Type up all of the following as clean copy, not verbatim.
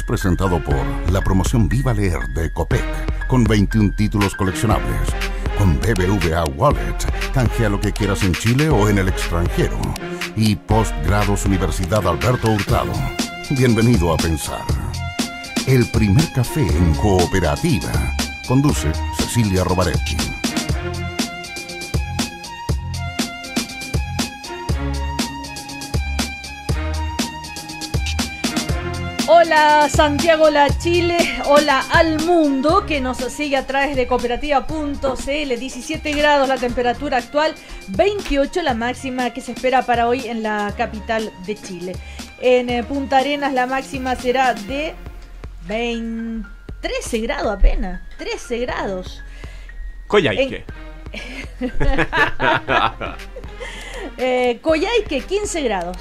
presentado por la promoción Viva Leer de Copec, con 21 títulos coleccionables. Con BBVA Wallet, canjea lo que quieras en Chile o en el extranjero. Y Postgrados Universidad Alberto Hurtado. Bienvenido a Pensar. El primer café en cooperativa. Conduce Cecilia Robaretti. Hola Santiago, hola Chile, hola al mundo que nos sigue a través de cooperativa.cl. 17 grados la temperatura actual, 28 la máxima que se espera para hoy en la capital de Chile. En Punta Arenas la máxima será de 13 grados apenas, 13 grados. Coyhaique. Coyhaique, 15 grados.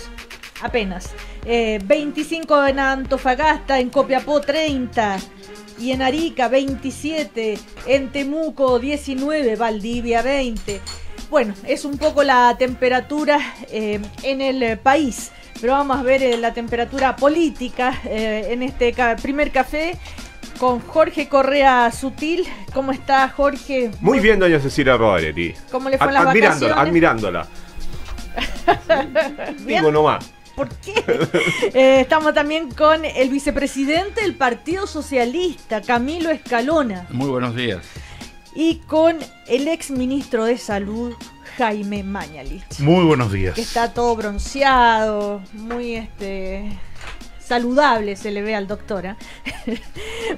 Apenas. 25 en Antofagasta, en Copiapó 30 y en Arica 27, en Temuco 19, Valdivia 20. Bueno, es un poco la temperatura en el país, pero vamos a ver la temperatura política en este primer café con Jorge Correa Sutil. ¿Cómo está, Jorge? Muy bien, doña Cecilia Robaretti. ¿Cómo le fue en las vacaciones? Admirándola. Digo nomás. ¿Por qué? Estamos también con el vicepresidente del Partido Socialista, Camilo Escalona. Muy buenos días. Y con el ex ministro de Salud, Jaime Mañalich. Muy buenos días. Que está todo bronceado, muy saludable se le ve al doctor, ¿eh?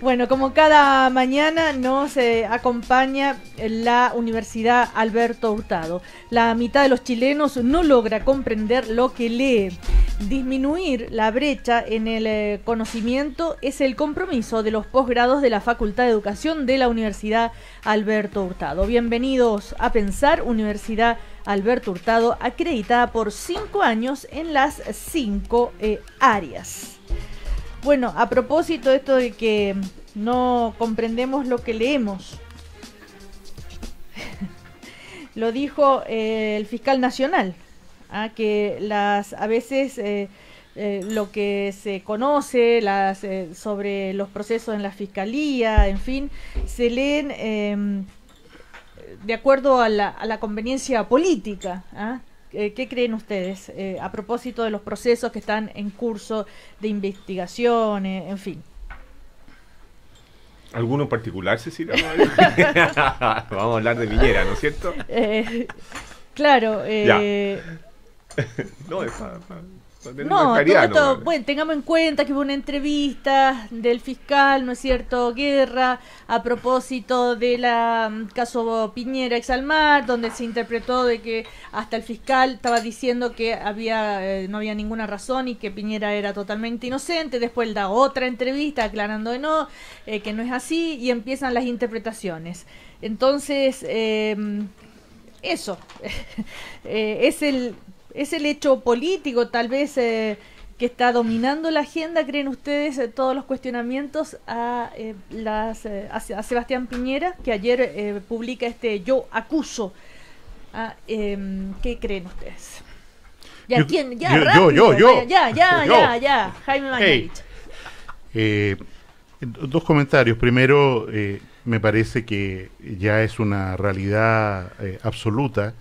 Bueno, como cada mañana nos acompaña la Universidad Alberto Hurtado. La mitad de los chilenos no logra comprender lo que lee. Disminuir la brecha en el conocimiento es el compromiso de los posgrados de la Facultad de Educación de la Universidad Alberto Hurtado. Bienvenidos a Pensar, Universidad Alberto Hurtado, acreditada por 5 años en las 5 áreas. Bueno, a propósito de esto de que no comprendemos lo que leemos, lo dijo el fiscal nacional, que a veces lo que se conoce sobre los procesos en la fiscalía, en fin, se leen de acuerdo a la conveniencia política. ¿Qué creen ustedes a propósito de los procesos que están en curso de investigación, en fin? ¿Alguno en particular, Cecilia? Vamos a hablar de Piñera, ¿no es cierto? Claro. No, todo esto, bueno, tengamos en cuenta que hubo una entrevista del fiscal, ¿no es cierto?, Guerra, a propósito del caso Piñera Exalmar, donde se interpretó de que hasta el fiscal estaba diciendo que no había ninguna razón y que Piñera era totalmente inocente. Después él da otra entrevista aclarando que no es así, y empiezan las interpretaciones. Entonces, eso es el hecho político, tal vez, que está dominando la agenda. ¿Creen ustedes todos los cuestionamientos a Sebastián Piñera, que ayer publica Yo acuso? ¿Qué creen ustedes? Jaime Mañalich. Dos comentarios. Primero, me parece que ya es una realidad absoluta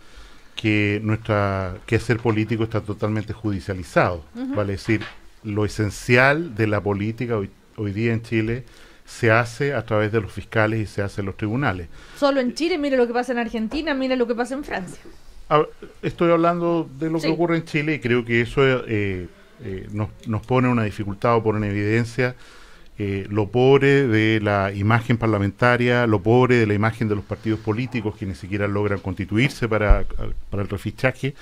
que nuestro quehacer político está totalmente judicializado. Vale decir, lo esencial de la política hoy día en Chile se hace a través de los fiscales y se hace en los tribunales. Solo en Chile, mire lo que pasa en Argentina, mire lo que pasa en Francia. Estoy hablando de lo que ocurre en Chile, y creo que eso nos pone una dificultad o pone en evidencia lo pobre de la imagen parlamentaria, lo pobre de la imagen de los partidos políticos, que ni siquiera logran constituirse para el refichaje,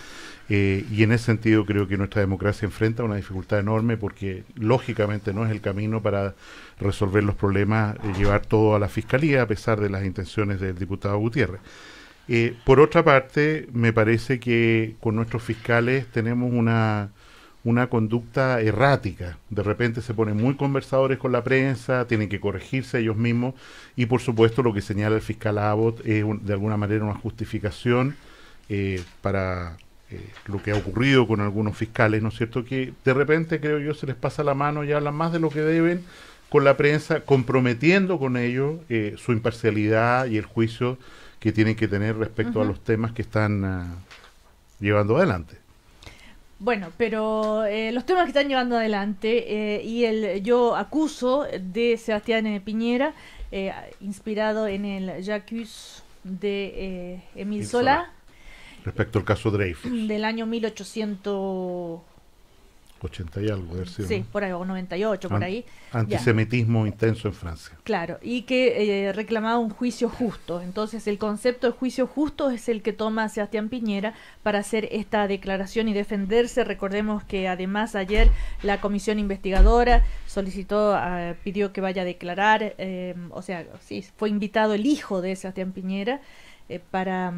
y en ese sentido creo que nuestra democracia enfrenta una dificultad enorme, porque lógicamente no es el camino para resolver los problemas llevar todo a la fiscalía, a pesar de las intenciones del diputado Gutiérrez. Por otra parte, me parece que con nuestros fiscales tenemos una conducta errática. De repente se ponen muy conversadores con la prensa, tienen que corregirse ellos mismos, y por supuesto lo que señala el fiscal Abbott es de alguna manera una justificación para lo que ha ocurrido con algunos fiscales, ¿no es cierto?, que de repente, creo yo, se les pasa la mano y hablan más de lo que deben, con la prensa, comprometiendo con ello su imparcialidad y el juicio que tienen que tener respecto a los temas que están llevando adelante. Bueno, pero los temas que están llevando adelante y el Yo acuso de Sebastián Piñera, inspirado en el J'accuse de Émile Zola, respecto al caso Dreyfus. Del año 1880 y algo, debe ser, sí, ¿no? por ahí, o 98, por ahí. Antisemitismo intenso en Francia. Claro, y que reclamaba un juicio justo. Entonces, el concepto de juicio justo es el que toma Sebastián Piñera para hacer esta declaración y defenderse. Recordemos que además ayer la comisión investigadora solicitó, pidió que vaya a declarar, o sea, sí, fue invitado el hijo de Sebastián Piñera para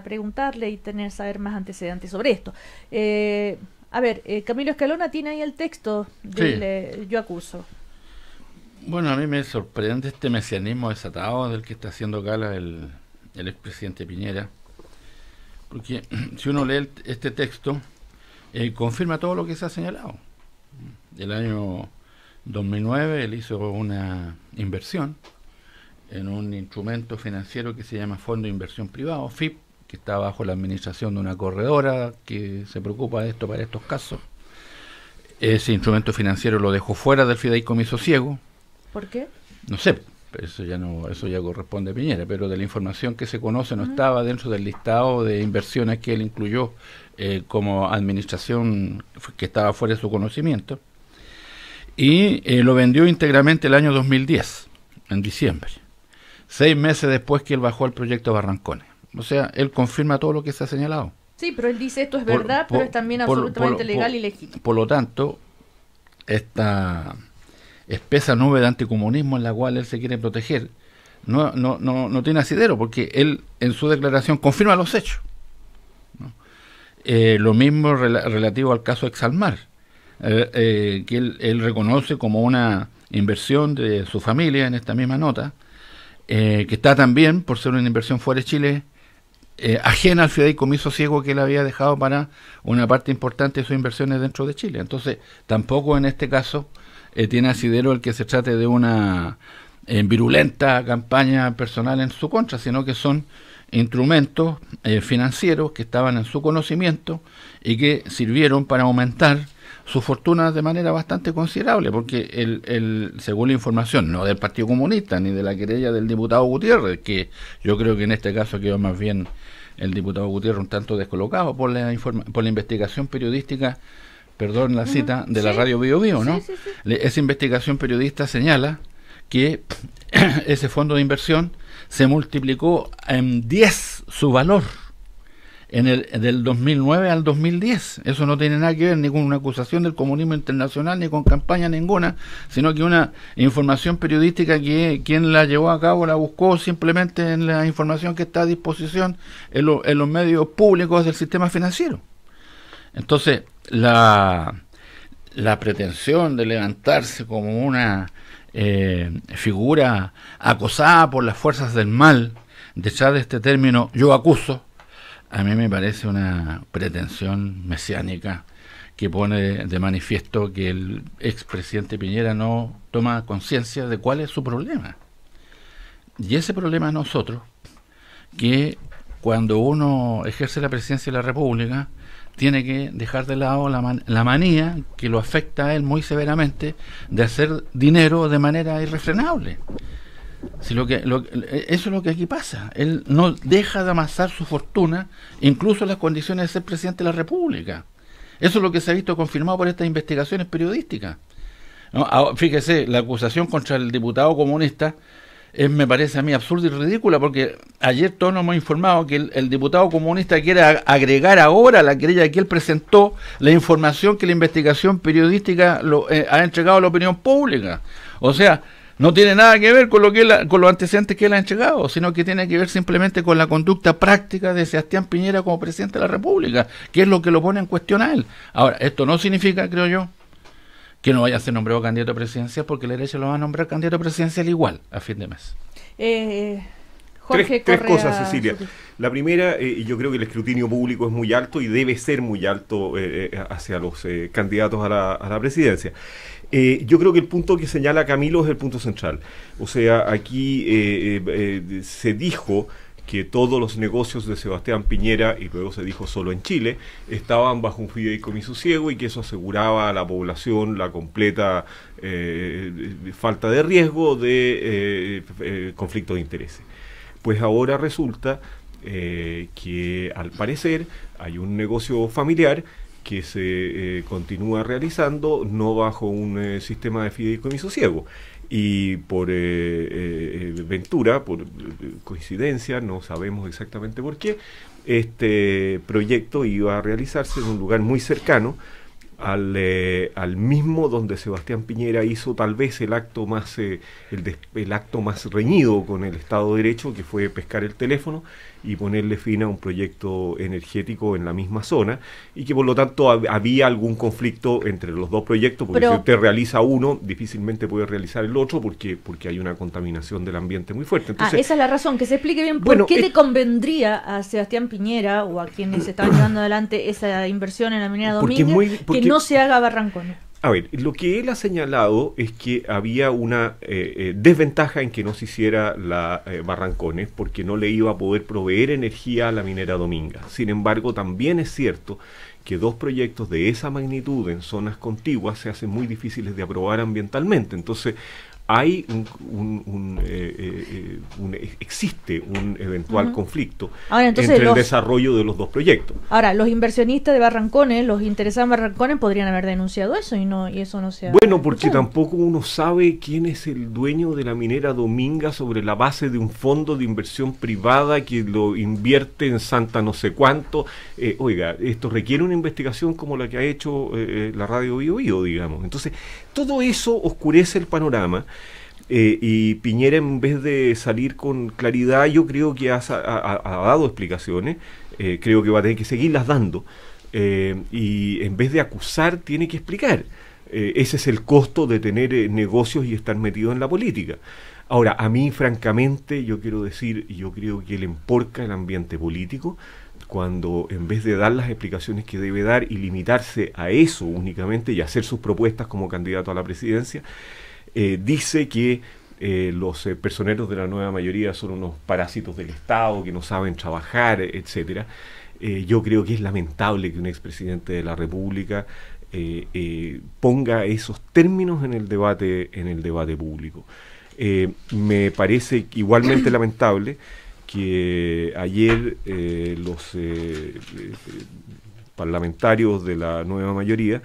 preguntarle y saber más antecedentes sobre esto. A ver, Camilo Escalona tiene ahí el texto del Yo acuso. Bueno, a mí me sorprende este mesianismo desatado del que está haciendo gala el expresidente Piñera, porque si uno lee este texto, confirma todo lo que se ha señalado. El año 2009 él hizo una inversión en un instrumento financiero que se llama Fondo de Inversión Privado, FIP, que está bajo la administración de una corredora que se preocupa de esto para estos casos. Ese instrumento financiero lo dejó fuera del fideicomiso ciego. ¿Por qué? No sé, pero eso ya corresponde a Piñera, pero de la información que se conoce no estaba dentro del listado de inversiones que él incluyó como administración que estaba fuera de su conocimiento. Y lo vendió íntegramente el año 2010, en diciembre, 6 meses después que él bajó el proyecto Barrancones. O sea, él confirma todo lo que se ha señalado. Sí, pero él dice esto es verdad, pero es también absolutamente legal y legítimo. Por lo tanto, esta espesa nube de anticomunismo en la cual él se quiere proteger no tiene asidero, porque él en su declaración confirma los hechos, ¿no? Lo mismo relativo al caso Exalmar, que él reconoce como una inversión de su familia en esta misma nota, que está también, por ser una inversión fuera de Chile, ajena al fideicomiso ciego que él había dejado para una parte importante de sus inversiones dentro de Chile. Entonces, tampoco en este caso tiene asidero el que se trate de una virulenta campaña personal en su contra, sino que son instrumentos financieros que estaban en su conocimiento y que sirvieron para aumentar su fortuna de manera bastante considerable, porque según la información, no del Partido Comunista ni de la querella del diputado Gutiérrez, que yo creo que en este caso quedó más bien el diputado Gutiérrez un tanto descolocado por la investigación periodística, perdón la cita, de la radio Bio Bio, ¿no? Sí. Esa investigación periodista señala que ese fondo de inversión se multiplicó en 10 su valor del 2009 al 2010. Eso no tiene nada que ver ni con una acusación del comunismo internacional ni con campaña ninguna, sino que una información periodística que quien la llevó a cabo la buscó simplemente en la información que está a disposición en los medios públicos del sistema financiero. Entonces, la pretensión de levantarse como una figura acosada por las fuerzas del mal detrás de este término yo acuso, a mí me parece una pretensión mesiánica que pone de manifiesto que el expresidente Piñera no toma conciencia de cuál es su problema. Y ese problema es nosotros, que cuando uno ejerce la presidencia de la República, tiene que dejar de lado la manía que lo afecta a él muy severamente de hacer dinero de manera irrefrenable. Si eso es lo que aquí pasa. Él no deja de amasar su fortuna, incluso en las condiciones de ser presidente de la República. Eso es lo que se ha visto confirmado por estas investigaciones periodísticas, ¿no? Fíjese, la acusación contra el diputado comunista me parece a mí absurda y ridícula, porque ayer todos nos hemos informado que el diputado comunista quiere agregar ahora a la querella que él presentó la información que la investigación periodística ha entregado a la opinión pública. O sea, no tiene nada que ver con con los antecedentes que él ha entregado, sino que tiene que ver simplemente con la conducta práctica de Sebastián Piñera como presidente de la República, que es lo que lo pone en cuestión a él. Ahora, esto no significa, creo yo, que no vaya a ser nombrado candidato presidencial, porque la derecha lo va a nombrar candidato presidencial igual a fin de mes. Jorge Tres Correa cosas, Cecilia. Sutil. La primera, y yo creo que el escrutinio público es muy alto y debe ser muy alto hacia los candidatos a la presidencia. Yo creo que el punto que señala Camilo es el punto central. O sea, aquí se dijo que todos los negocios de Sebastián Piñera, y luego se dijo solo en Chile, estaban bajo un fideicomiso ciego y que eso aseguraba a la población la completa falta de riesgo de conflicto de intereses. Pues ahora resulta que al parecer hay un negocio familiar que se continúa realizando no bajo un sistema de fideicomiso ciego. Y por ventura, por coincidencia, no sabemos exactamente por qué, este proyecto iba a realizarse en un lugar muy cercano al mismo donde Sebastián Piñera hizo tal vez el acto más el acto más reñido con el Estado de Derecho, que fue pescar el teléfono y ponerle fin a un proyecto energético en la misma zona, y que por lo tanto había algún conflicto entre los dos proyectos, porque si usted realiza uno, difícilmente puede realizar el otro, porque hay una contaminación del ambiente muy fuerte. Entonces, esa es la razón, que se explique bien por qué le convendría a Sebastián Piñera o a quienes estaban llevando adelante esa inversión en la minera Domínguez que no se haga Barrancones. A ver, lo que él ha señalado es que había una desventaja en que no se hiciera la Barrancones, porque no le iba a poder proveer energía a la minera Dominga. Sin embargo, también es cierto que dos proyectos de esa magnitud en zonas contiguas se hacen muy difíciles de aprobar ambientalmente. Entonces, hay existe un eventual conflicto entre el desarrollo de los dos proyectos. Ahora, los inversionistas de Barrancones, los interesados en Barrancones, podrían haber denunciado eso y eso no se ha... Bueno, porque tampoco uno sabe quién es el dueño de la minera Dominga sobre la base de un fondo de inversión privada que lo invierte en Santa no sé cuánto. Oiga, esto requiere una investigación como la que ha hecho la radio Bio Bio, digamos. Entonces, todo eso oscurece el panorama. Y Piñera, en vez de salir con claridad, yo creo que ha dado explicaciones, creo que va a tener que seguirlas dando, y en vez de acusar, tiene que explicar. Ese es el costo de tener negocios y estar metido en la política. Ahora, a mí, francamente, yo quiero decir, yo creo que le emporca el ambiente político, cuando en vez de dar las explicaciones que debe dar y limitarse a eso únicamente y hacer sus propuestas como candidato a la presidencia, dice que los personeros de la nueva mayoría son unos parásitos del Estado que no saben trabajar, etcétera. Yo creo que es lamentable que un expresidente de la República ponga esos términos en el debate público. Me parece igualmente lamentable que ayer los parlamentarios de la nueva mayoría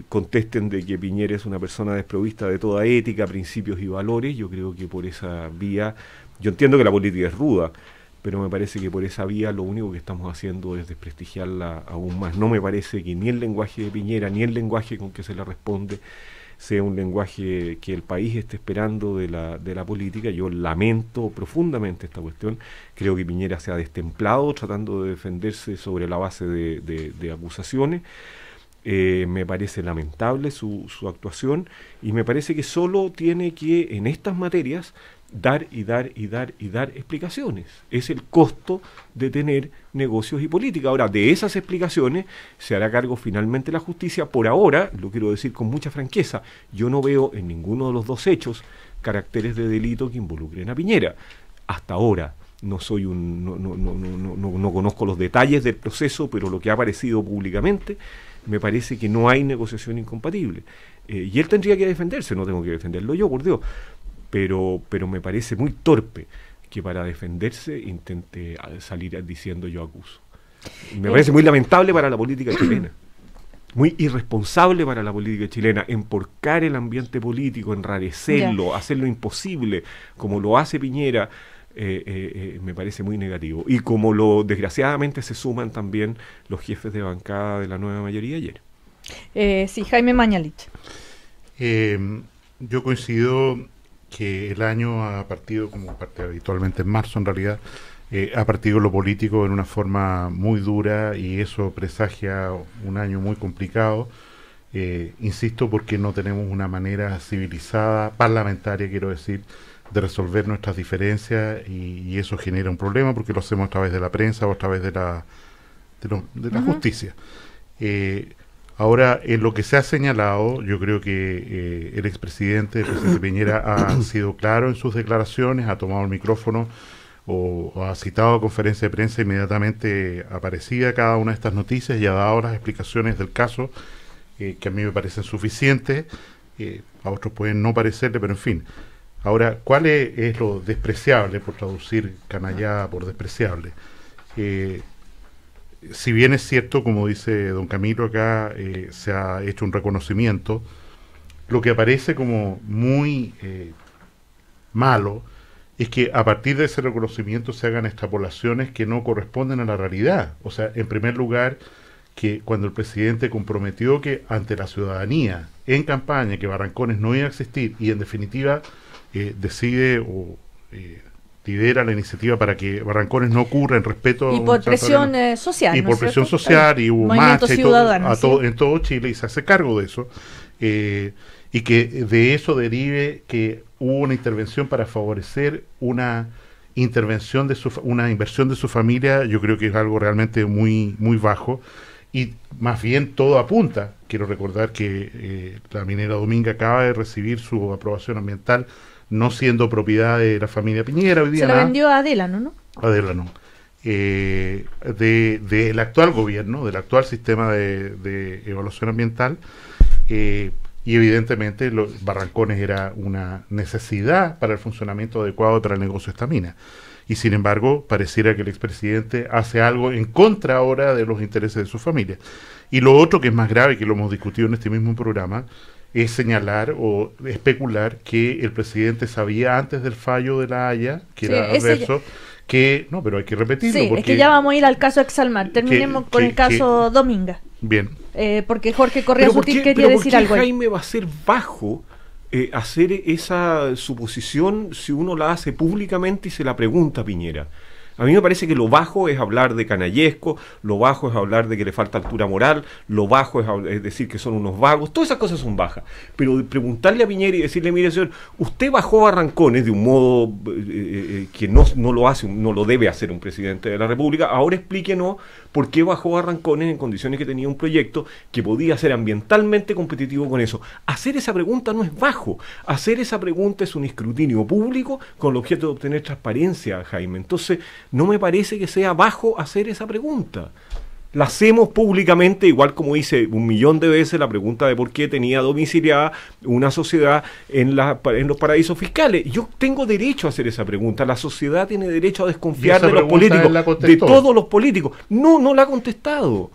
contesten de que Piñera es una persona desprovista de toda ética, principios y valores. Yo creo que por esa vía, yo entiendo que la política es ruda, pero me parece que por esa vía lo único que estamos haciendo es desprestigiarla aún más. No me parece que ni el lenguaje de Piñera, ni el lenguaje con que se le responde, sea un lenguaje que el país esté esperando de la política. Yo lamento profundamente esta cuestión. Creo que Piñera se ha destemplado tratando de defenderse sobre la base de acusaciones. Me parece lamentable su actuación, y me parece que solo tiene que, en estas materias, dar explicaciones. Es el costo de tener negocios y política. Ahora, de esas explicaciones se hará cargo finalmente la justicia. Por ahora, lo quiero decir con mucha franqueza, yo no veo en ninguno de los dos hechos caracteres de delito que involucren a Piñera. Hasta ahora. No conozco los detalles del proceso, pero lo que ha aparecido públicamente me parece que no hay negociación incompatible. Y él tendría que defenderse, no tengo que defenderlo yo, por Dios. Pero me parece muy torpe que para defenderse intente salir diciendo yo acuso. Me parece muy lamentable para la política chilena. Muy irresponsable para la política chilena, emporcar el ambiente político, enrarecerlo, hacerlo imposible, como lo hace Piñera. Me parece muy negativo. Y como desgraciadamente se suman también los jefes de bancada de la nueva mayoría ayer. Sí, Jaime Mañalich. Yo coincido que el año ha partido, como parte habitualmente en marzo en realidad, ha partido lo político en una forma muy dura, y eso presagia un año muy complicado. Insisto, porque no tenemos una manera civilizada, parlamentaria quiero decir, resolver nuestras diferencias y eso genera un problema porque lo hacemos a través de la prensa o a través de la justicia. Ahora, en lo que se ha señalado, yo creo que el expresidente, el presidente Piñera, ha sido claro en sus declaraciones, ha tomado el micrófono o ha citado a conferencia de prensa inmediatamente aparecida cada una de estas noticias y ha dado las explicaciones del caso que a mí me parecen suficientes, a otros pueden no parecerle, pero en fin. Ahora, ¿cuál es lo despreciable, por traducir canallada por despreciable? Si bien es cierto, como dice don Camilo acá, se ha hecho un reconocimiento, lo que aparece como muy malo es que a partir de ese reconocimiento se hagan extrapolaciones que no corresponden a la realidad. O sea, en primer lugar, que cuando el presidente comprometió que ante la ciudadanía, en campaña, que Barrancones no iba a existir y en definitiva decide o lidera la iniciativa para que Barrancones no ocurra en respeto y por presión social, y ¿no por presión social y hubo marcha y todo, en todo Chile, y se hace cargo de eso, y que de eso derive que hubo una intervención para favorecer una inversión de su familia. Yo creo que es algo realmente muy muy bajo, y más bien todo apunta, quiero recordar que la minera Dominga acaba de recibir su aprobación ambiental, no siendo propiedad de la familia Piñera hoy día. Se la vendió a Adelano, ¿no? Adelano. Del actual gobierno, del actual sistema de evaluación ambiental, y evidentemente Barrancones era una necesidad para el funcionamiento adecuado para el negocio de esta mina. Y sin embargo, pareciera que el expresidente hace algo en contra ahora de los intereses de su familia. Y lo otro que es más grave, que lo hemos discutido en este mismo programa, es señalar o especular que el presidente sabía antes del fallo de la Haya, que era adverso, que... No, pero hay que repetirlo. Sí, porque, es que ya vamos a ir al caso Exalmar. Terminemos con el caso Dominga. Bien. Porque Jorge Correa Sutil quería decir algo. ¿Por qué Jaime va a ser bajo hacer esa suposición si uno la hace públicamente y se la pregunta a Piñera? A mí me parece que lo bajo es hablar de canallesco, lo bajo es hablar de que le falta altura moral, lo bajo es decir que son unos vagos, todas esas cosas son bajas. Pero preguntarle a Piñera y decirle, mire señor, usted bajó Barrancones de un modo que no lo hace, no lo debe hacer un presidente de la República, ahora explíquenos por qué bajó Barrancones en condiciones que tenía un proyecto que podía ser ambientalmente competitivo con eso. Hacer esa pregunta no es bajo, hacer esa pregunta es un escrutinio público con el objeto de obtener transparencia, Jaime. Entonces, no me parece que sea bajo hacer esa pregunta. La hacemos públicamente, igual como hice 1.000.000 de veces la pregunta de por qué tenía domiciliada una sociedad en los paraísos fiscales. Yo tengo derecho a hacer esa pregunta. La sociedad tiene derecho a desconfiar de los políticos, de todos los políticos. No la ha contestado.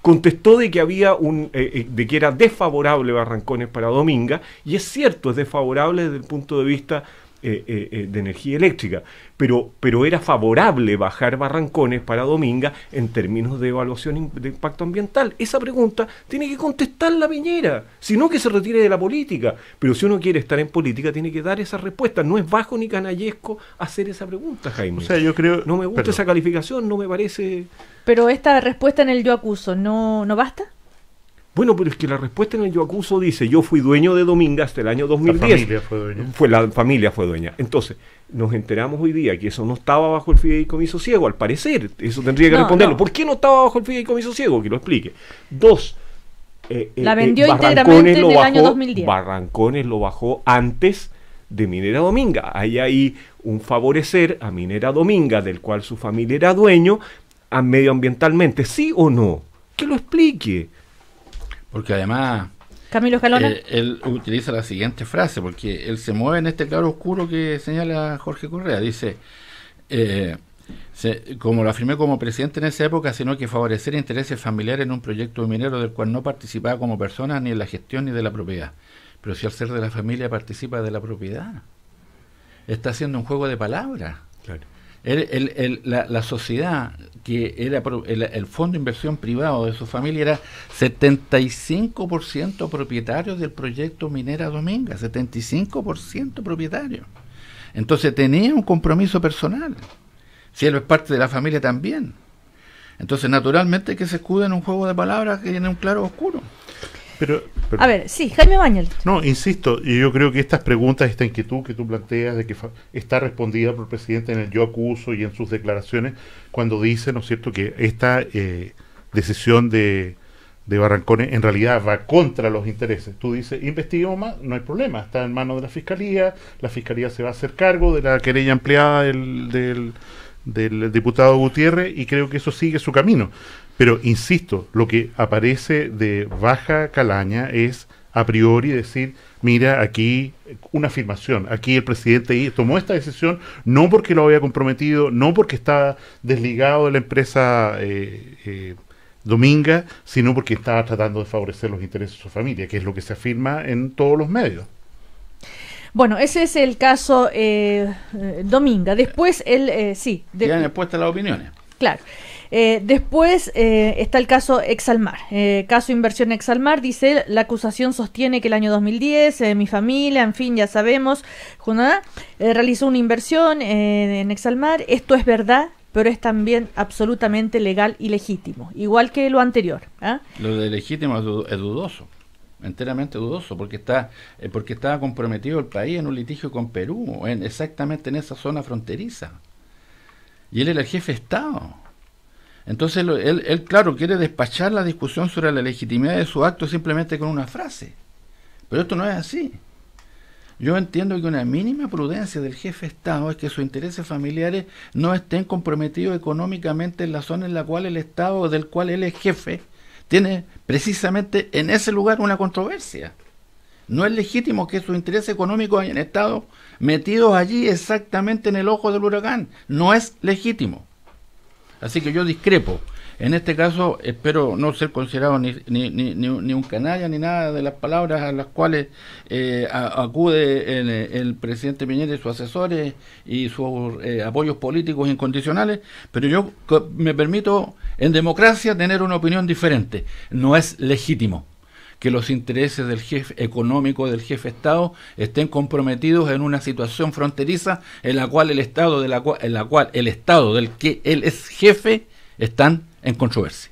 Contestó de que había de que era desfavorable Barrancones para Dominga, y es cierto, es desfavorable desde el punto de vista de energía eléctrica, pero era favorable bajar Barrancones para Dominga en términos de evaluación de impacto ambiental. Esa pregunta tiene que contestarla Piñera, sino que se retire de la política. Pero si uno quiere estar en política tiene que dar esa respuesta. No es bajo ni canallesco hacer esa pregunta, Jaime. O sea, yo creo... No me gusta esa calificación, no me parece... Pero esta respuesta en el yo acuso, ¿no basta? Bueno, pero es que la respuesta en el yo acuso dice, yo fui dueño de Dominga hasta el año 2010. La familia fue dueña. La familia fue dueña. Entonces, nos enteramos hoy día que eso no estaba bajo el fideicomiso ciego, al parecer. Eso tendría que responderlo. ¿Por qué no estaba bajo el fideicomiso ciego? Que lo explique. 2. La vendió íntegramente en el año 2010. Barrancones lo bajó antes de Minera Dominga. Hay ahí un favorecer a Minera Dominga, del cual su familia era dueño, medioambientalmente. ¿Sí o no? Que lo explique. Porque además Camilo Escalona, él utiliza la siguiente frase, porque él se mueve en este claro oscuro que señala Jorge Correa. Dice, como lo afirmé como presidente en esa época, sino que favorecer intereses familiares en un proyecto minero del cual no participaba como persona ni en la gestión ni de la propiedad. Pero si al ser de la familia participa de la propiedad, está haciendo un juego de palabras. Claro. La sociedad, que era el fondo de inversión privado de su familia, era 75% propietario del proyecto Minera Dominga, 75% propietario. Entonces tenía un compromiso personal. Si él es parte de la familia también. Entonces naturalmente que se escuda en un juego de palabras que tiene un claro oscuro. A ver, sí, Jaime Mañalich. No, insisto, y yo creo que estas preguntas, esta inquietud que tú planteas de que está respondida por el presidente en el yo acuso y en sus declaraciones, cuando dice, ¿no es cierto?, que esta decisión de Barrancones en realidad va contra los intereses. Tú dices, investiguemos más, no hay problema, está en manos de la Fiscalía se va a hacer cargo de la querella empleada del diputado Gutiérrez, y creo que eso sigue su camino. Pero, insisto, lo que aparece de baja calaña es a priori decir, mira, aquí una afirmación, aquí el presidente tomó esta decisión no porque lo había comprometido, no porque estaba desligado de la empresa Dominga, sino porque estaba tratando de favorecer los intereses de su familia, que es lo que se afirma en todos los medios. Bueno, ese es el caso Dominga. Después, ya han expuesto las opiniones. Claro. Después está el caso Exalmar. Caso Inversión Exalmar, dice, la acusación sostiene que el año 2010, mi familia, en fin, ya sabemos, realizó una inversión en Exalmar. Esto es verdad, pero es también absolutamente legal y legítimo, igual que lo anterior. Lo de legítimo es dudoso, enteramente dudoso, porque estaba comprometido el país en un litigio con Perú, exactamente en esa zona fronteriza, y él era el jefe de Estado. Entonces él, claro, quiere despachar la discusión sobre la legitimidad de su acto simplemente con una frase, pero esto no es así. Yo entiendo que una mínima prudencia del jefe de Estado es que sus intereses familiares no estén comprometidos económicamente en la zona en la cual el Estado del cual él es jefe tiene precisamente en ese lugar una controversia. No es legítimo que sus intereses económicos hayan estado metidos allí exactamente en el ojo del huracán. No es legítimo. Así que yo discrepo. En este caso, espero no ser considerado ni un canalla ni nada de las palabras a las cuales acude el presidente Piñera y sus asesores y sus apoyos políticos incondicionales, pero yo me permito en democracia tener una opinión diferente. No es legítimo que los intereses del jefe económico del jefe de Estado estén comprometidos en una situación fronteriza en la cual el Estado del que él es jefe están en controversia.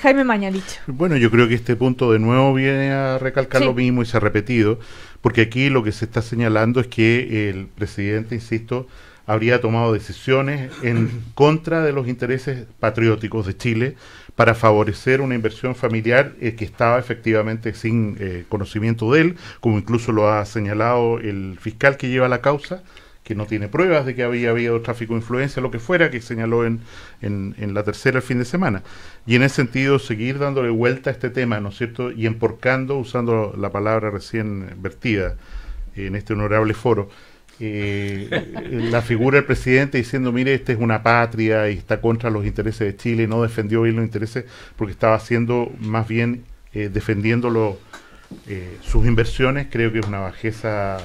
Jaime Mañalich. Bueno, yo creo que este punto de nuevo viene a recalcar lo mismo y se ha repetido, porque aquí lo que se está señalando es que el presidente, insisto, habría tomado decisiones en contra de los intereses patrióticos de Chile para favorecer una inversión familiar que estaba efectivamente sin conocimiento de él, como incluso lo ha señalado el fiscal que lleva la causa, que no tiene pruebas de que había habido tráfico de influencia, lo que fuera, que señaló en la tercera el fin de semana. Y en ese sentido, seguir dándole vuelta a este tema, ¿no es cierto?, y emporcando, usando la palabra recién vertida en este honorable foro, la figura del presidente diciendo, mire, esta es una patria y está contra los intereses de Chile, y no defendió bien los intereses porque estaba haciendo más bien defendiendo sus inversiones, creo que es una bajeza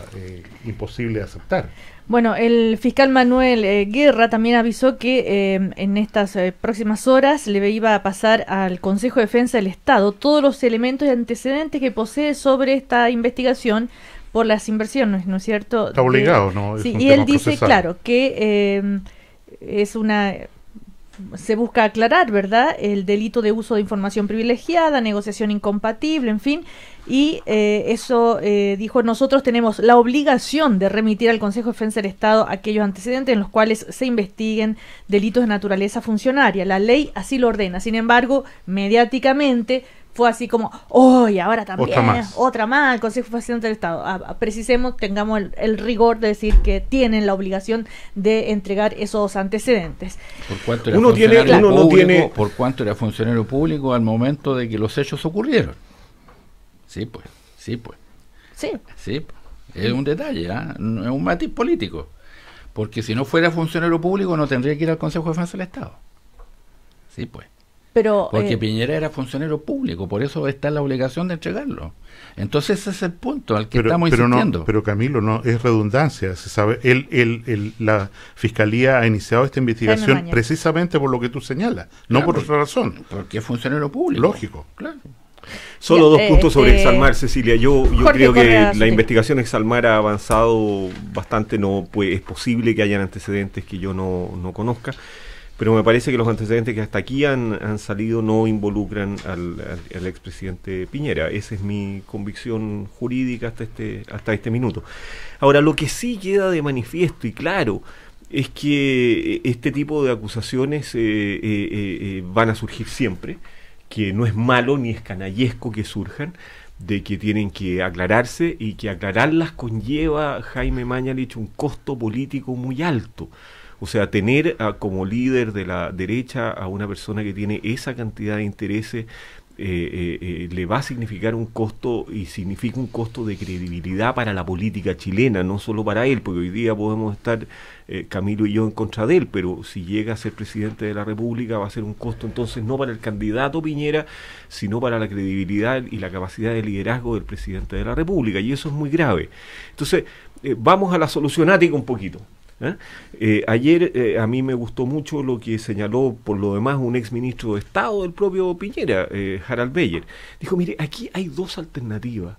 imposible de aceptar. Bueno, el fiscal Manuel Guerra también avisó que en estas próximas horas le iba a pasar al Consejo de Defensa del Estado todos los elementos y antecedentes que posee sobre esta investigación por las inversiones, ¿no es cierto? Está obligado, ¿no? Sí, y él dice, claro, que se busca aclarar, ¿verdad?, el delito de uso de información privilegiada, negociación incompatible, en fin, y eso dijo, nosotros tenemos la obligación de remitir al Consejo de Defensa del Estado aquellos antecedentes en los cuales se investiguen delitos de naturaleza funcionaria. La ley así lo ordena. Sin embargo, mediáticamente fue así como, y ahora también, otra más, el Consejo de Defensa del Estado. Precisemos, tengamos el rigor de decir que tienen la obligación de entregar esos antecedentes. ¿Por cuánto era ¿Por cuánto era funcionario público al momento de que los hechos ocurrieron? Sí, pues. Es un detalle, no es un matiz político. Porque si no fuera funcionario público no tendría que ir al Consejo de Defensa del Estado. Sí, pues. Porque Piñera era funcionario público, por eso está la obligación de entregarlo. Entonces ese es el punto al que estamos insistiendo. Pero Camilo, no es redundancia, se sabe. La Fiscalía ha iniciado esta investigación precisamente por lo que tú señalas, no por otra razón. Porque es funcionario público. Lógico. Claro. Solo dos puntos sobre Exalmar, Cecilia. Yo creo que la investigación Exalmar ha avanzado bastante. No, pues, es posible que hayan antecedentes que yo no conozca. pero me parece que los antecedentes que hasta aquí han salido no involucran al expresidente Piñera. Esa es mi convicción jurídica hasta este minuto. Ahora, lo que sí queda de manifiesto y claro es que este tipo de acusaciones van a surgir siempre, que no es malo ni es canallesco que surjan, de que tienen que aclararse y que aclararlas conlleva, Jaime Mañalich, un costo político muy alto. O sea, tener como líder de la derecha a una persona que tiene esa cantidad de intereses le va a significar un costo, y significa un costo de credibilidad para la política chilena, no solo para él, porque hoy día podemos estar Camilo y yo en contra de él, pero si llega a ser presidente de la República va a ser un costo entonces no para el candidato Piñera, sino para la credibilidad y la capacidad de liderazgo del presidente de la República, y eso es muy grave. Entonces, vamos a la solucionática un poquito. Ayer a mí me gustó mucho lo que señaló por lo demás un ex ministro de Estado del propio Piñera, Harald Beyer. Dijo, mire, aquí hay dos alternativas: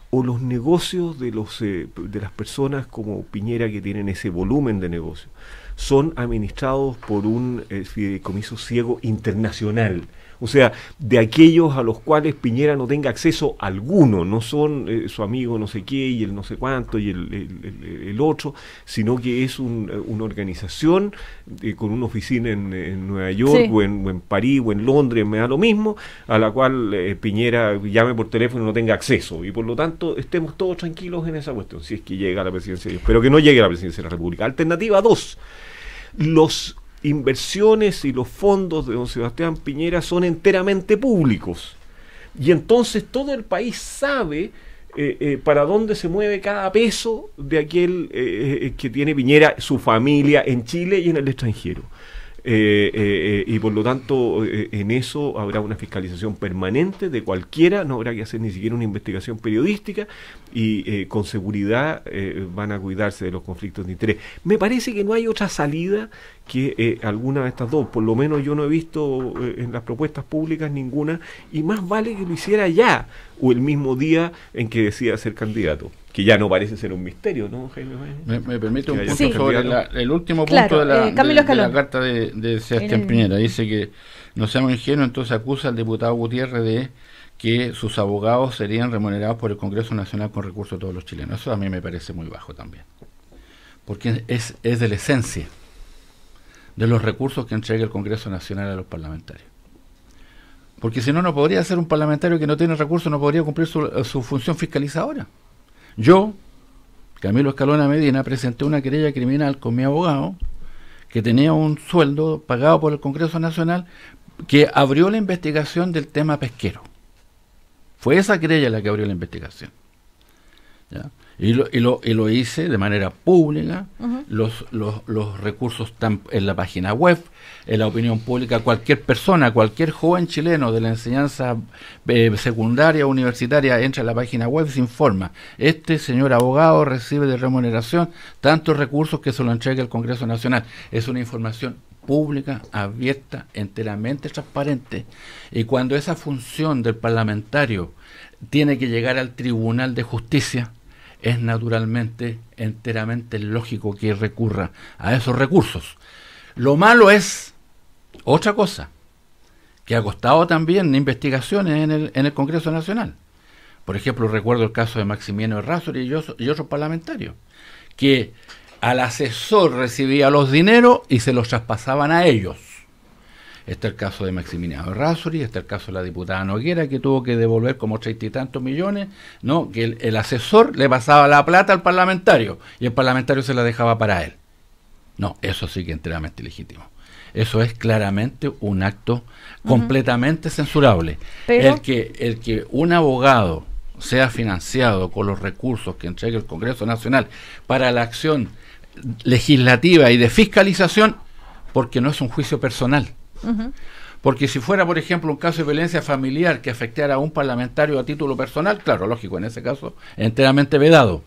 o los negocios de las personas como Piñera, que tienen ese volumen de negocio, son administrados por un fideicomiso ciego internacional, o sea, de aquellos a los cuales Piñera no tenga acceso alguno, no son su amigo no sé qué y el no sé cuánto y el otro, sino que es una organización con una oficina en Nueva York, sí, o en París o en Londres, me da lo mismo, a la cual Piñera llame por teléfono y no tenga acceso, y por lo tanto estemos todos tranquilos en esa cuestión, si es que llega a la presidencia, pero que no llegue a la presidencia de la República. Alternativa 2, los inversiones y los fondos de don Sebastián Piñera son enteramente públicos, y entonces todo el país sabe para dónde se mueve cada peso de aquel que tiene Piñera, su familia en Chile y en el extranjero. Y por lo tanto en eso habrá una fiscalización permanente de cualquiera, no habrá que hacer ni siquiera una investigación periodística, y con seguridad van a cuidarse de los conflictos de interés. Me parece que no hay otra salida que alguna de estas dos, por lo menos yo no he visto en las propuestas públicas ninguna, y más vale que lo hiciera ya o el mismo día en que decida ser candidato, que ya no parece ser un misterio, ¿no, Jaime? Me permite un punto sí, sobre el último punto, claro, de la carta de Sebastián Piñera. Dice que no seamos ingenuos, entonces acusa al diputado Gutiérrez de que sus abogados serían remunerados por el Congreso Nacional con recursos de todos los chilenos. Eso a mí me parece muy bajo también, porque es de la esencia de los recursos que entrega el Congreso Nacional a los parlamentarios. Porque si no, no podría ser un parlamentario que no tiene recursos, no podría cumplir su función fiscalizadora. Yo, Camilo Escalona Medina, presenté una querella criminal con mi abogado, que tenía un sueldo pagado por el Congreso Nacional, que abrió la investigación del tema pesquero. Fue esa querella la que abrió la investigación, ¿ya? Y lo hice de manera pública. Uh-huh. Los recursos están en la página web, en la opinión pública. Cualquier persona, cualquier joven chileno de la enseñanza secundaria o universitaria entra a la página web y se informa. Este señor abogado recibe de remuneración tantos recursos que se lo entrega el Congreso Nacional. Es una información pública, abierta, enteramente transparente. Y cuando esa función del parlamentario tiene que llegar al Tribunal de Justicia, es naturalmente, enteramente lógico que recurra a esos recursos. Lo malo es otra cosa, que ha costado también investigaciones en el Congreso Nacional. Por ejemplo, recuerdo el caso de Maximiano Errázuriz y otros parlamentarios, que al asesor recibía los dineros y se los traspasaban a ellos. Está el caso de Maximiliano Errázuriz, está el caso de la diputada Noguera, que tuvo que devolver como 30 y tantos millones, ¿no? Que el asesor le pasaba la plata al parlamentario y el parlamentario se la dejaba para él. No, eso sí que es enteramente ilegítimo. Eso es claramente un acto completamente censurable. Pero el que un abogado sea financiado con los recursos que entrega el Congreso Nacional para la acción legislativa y de fiscalización, porque no es un juicio personal. Uh-huh. Porque si fuera, por ejemplo, un caso de violencia familiar que afectara a un parlamentario a título personal, claro, lógico, en ese caso, enteramente vedado.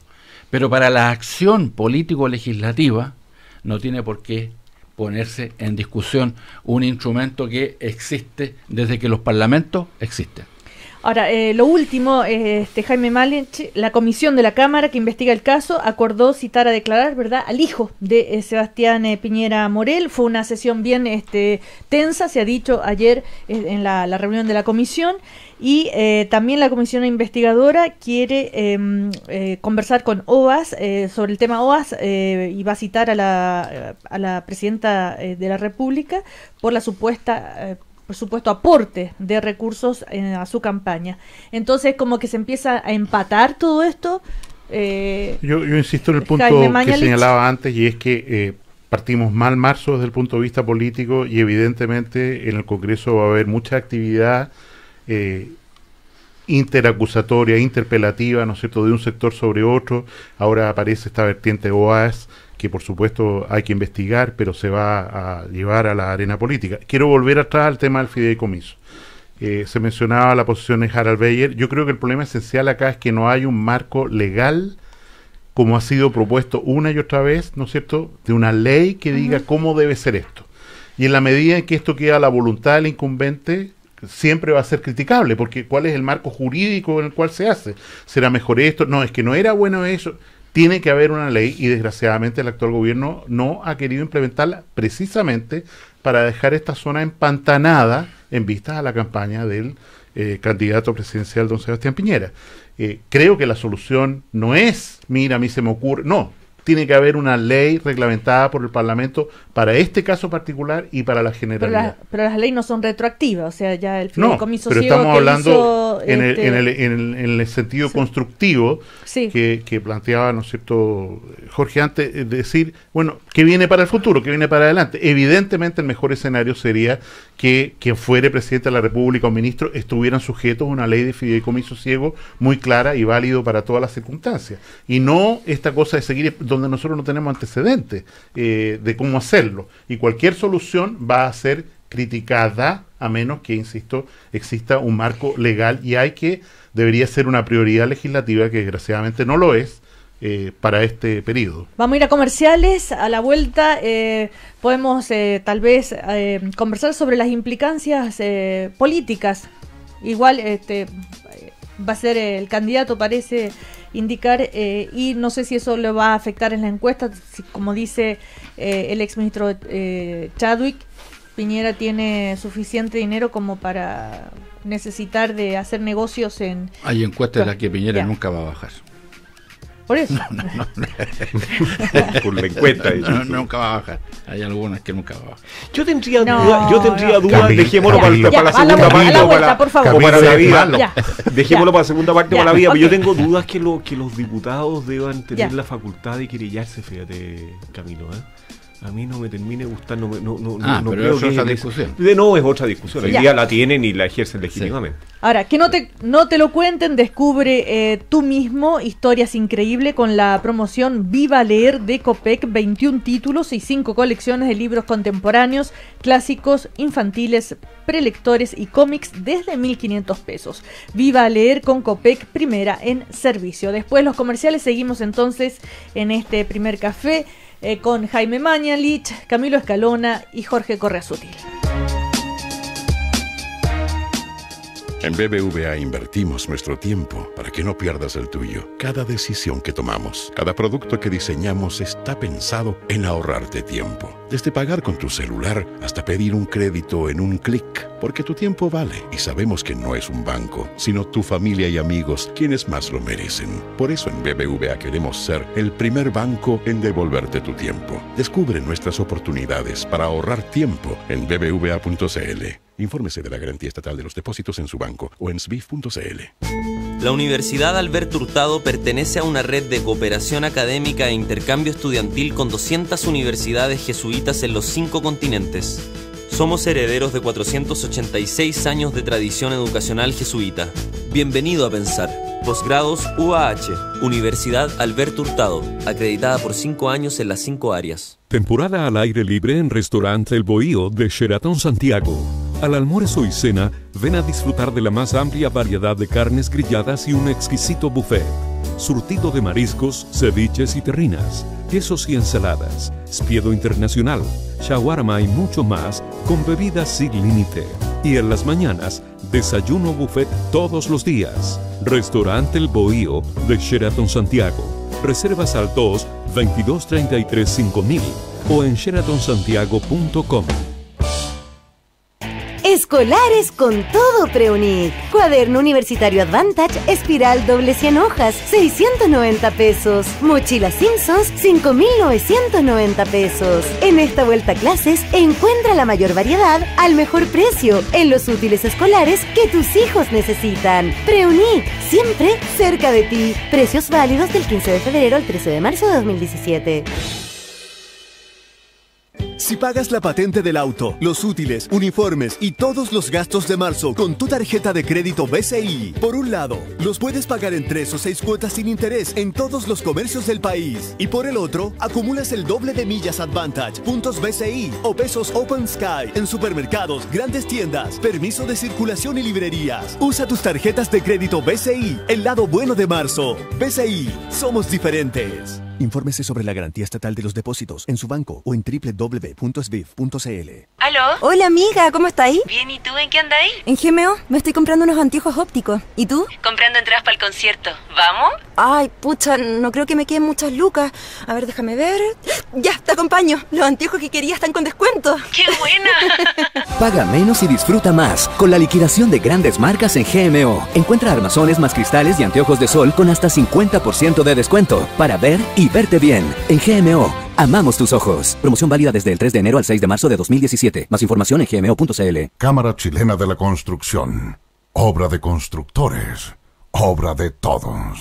Pero para la acción político-legislativa no tiene por qué ponerse en discusión un instrumento que existe desde que los parlamentos existen. Ahora, lo último, Jaime Malich, la comisión de la Cámara que investiga el caso acordó citar a declarar, ¿verdad?, al hijo de Sebastián Piñera Morel. Fue una sesión bien tensa, se ha dicho ayer en la reunión de la comisión, y también la comisión investigadora quiere conversar con OAS sobre el tema OAS, y va a citar a la presidenta de la República por la por supuesto, aporte de recursos a su campaña. Entonces, como que se empieza a empatar todo esto. Yo insisto en el punto que señalaba antes, y es que partimos mal marzo desde el punto de vista político, y evidentemente en el Congreso va a haber mucha actividad interacusatoria, interpelativa, ¿no es cierto?, de un sector sobre otro. Ahora aparece esta vertiente OAS, que por supuesto hay que investigar, pero se va a llevar a la arena política. Quiero volver atrás al tema del fideicomiso. Se mencionaba la posición de Harald Beyer. Yo creo que el problema esencial acá es que no hay un marco legal, como ha sido propuesto una y otra vez, ¿no es cierto?, de una ley que diga cómo debe ser esto. Y en la medida en que esto queda a la voluntad del incumbente, siempre va a ser criticable, porque ¿cuál es el marco jurídico en el cual se hace? ¿Será mejor esto? No, es que no era bueno eso. Tiene que haber una ley, y desgraciadamente el actual gobierno no ha querido implementarla, precisamente para dejar esta zona empantanada en vistas a la campaña del candidato presidencial don Sebastián Piñera. Creo que la solución no es, mira, a mí se me ocurre, no. Tiene que haber una ley reglamentada por el Parlamento para este caso particular y para la generalidad. Pero las leyes no son retroactivas, o sea, ya el fideicomiso pero ciego estamos hablando hizo, en el sentido constructivo que planteaba, ¿no es cierto?, Jorge, antes de decir, bueno, ¿qué viene para el futuro? ¿Qué viene para adelante? Evidentemente el mejor escenario sería que quien fuere presidente de la República o ministro estuvieran sujetos a una ley de fideicomiso ciego muy clara y válido para todas las circunstancias. Y no esta cosa de seguir donde nosotros no tenemos antecedentes de cómo hacerlo. Y cualquier solución va a ser criticada, a menos que, insisto, exista un marco legal, y debería ser una prioridad legislativa, que desgraciadamente no lo es, para este periodo. Vamos a ir a comerciales. A la vuelta podemos tal vez conversar sobre las implicancias políticas. Igual va a ser el candidato, parece indicar, y no sé si eso le va a afectar en la encuesta. Como dice el exministro Chadwick, Piñera tiene suficiente dinero como para necesitar de hacer negocios en... Hay encuestas en las que Piñera nunca va a bajar. Por eso. No. Por la encuesta. Nunca va a bajar. Hay algunas que nunca va a bajar. Yo tendría dudas, dejémoslo para la segunda parte o para la vida. Dejémoslo para la segunda parte o para la vida. Pero yo tengo dudas que los diputados deban tener la facultad de querellarse, fíjate, Camilo, a mí no me termine gustando, no pero es otra discusión. No, es otra discusión. Hoy día la tienen y la ejercen legítimamente. Ahora, que no te lo cuenten, descubre tú mismo historias increíbles con la promoción Viva Leer de Copec, 21 títulos y 5 colecciones de libros contemporáneos, clásicos, infantiles, prelectores y cómics desde 1.500 pesos. Viva Leer con Copec, primera en servicio. Después los comerciales, seguimos entonces en este primer café con Jaime Mañalich, Camilo Escalona y Jorge Correa Sutil. En BBVA invertimos nuestro tiempo para que no pierdas el tuyo. Cada decisión que tomamos, cada producto que diseñamos está pensado en ahorrarte tiempo. Desde pagar con tu celular hasta pedir un crédito en un clic. Porque tu tiempo vale y sabemos que no es un banco, sino tu familia y amigos quienes más lo merecen. Por eso en BBVA queremos ser el primer banco en devolverte tu tiempo. Descubre nuestras oportunidades para ahorrar tiempo en bbva.cl. Infórmese de la garantía estatal de los depósitos en su banco o en sbif.cl. La Universidad Alberto Hurtado pertenece a una red de cooperación académica e intercambio estudiantil con 200 universidades jesuitas en los 5 continentes. Somos herederos de 486 años de tradición educacional jesuita. Bienvenido a pensar. Posgrados UAH, Universidad Alberto Hurtado, acreditada por 5 años en las 5 áreas. Temporada al aire libre en Restaurante El Bohío de Sheraton Santiago. Al almuerzo y cena, ven a disfrutar de la más amplia variedad de carnes grilladas y un exquisito buffet. Surtido de mariscos, ceviches y terrinas, quesos y ensaladas, spiedo internacional, shawarma y mucho más con bebidas sin límite. Y en las mañanas, Desayuno buffet todos los días. Restaurante El Bohío de Sheraton Santiago. Reservas al 2-2233-5000 o en sheratonsantiago.com. Escolares con todo Preunic. Cuaderno universitario Advantage, espiral doble 100 hojas, 690 pesos. Mochila Simpsons, 5.990 pesos. En esta vuelta a clases, encuentra la mayor variedad al mejor precio en los útiles escolares que tus hijos necesitan. Preunic, siempre cerca de ti. Precios válidos del 15 de febrero al 13 de marzo de 2017. Si pagas la patente del auto, los útiles, uniformes y todos los gastos de marzo con tu tarjeta de crédito BCI, por un lado, los puedes pagar en 3 o 6 cuotas sin interés en todos los comercios del país. Y por el otro, acumulas el doble de millas Advantage, puntos BCI o pesos Open Sky en supermercados, grandes tiendas, permiso de circulación y librerías. Usa tus tarjetas de crédito BCI, el lado bueno de marzo. BCI, somos diferentes. Infórmese sobre la garantía estatal de los depósitos en su banco o en www.sbif.cl. ¿Aló? Hola amiga, ¿cómo está ahí? Bien, ¿y tú en qué andáis? En GMO, me estoy comprando unos anteojos ópticos. ¿Y tú? Comprando entradas para el concierto. ¿Vamos? Ay, pucha, no creo que me queden muchas lucas. A ver, déjame ver. Ya, te acompaño. Los anteojos que quería están con descuento. ¡Qué buena! Paga menos y disfruta más con la liquidación de grandes marcas en GMO. Encuentra armazones más cristales y anteojos de sol con hasta 50% de descuento para ver y verte bien. En GMO, amamos tus ojos. Promoción válida desde el 3 de enero al 6 de marzo de 2017. Más información en gmo.cl. Cámara Chilena de la Construcción. Obra de constructores. Obra de todos.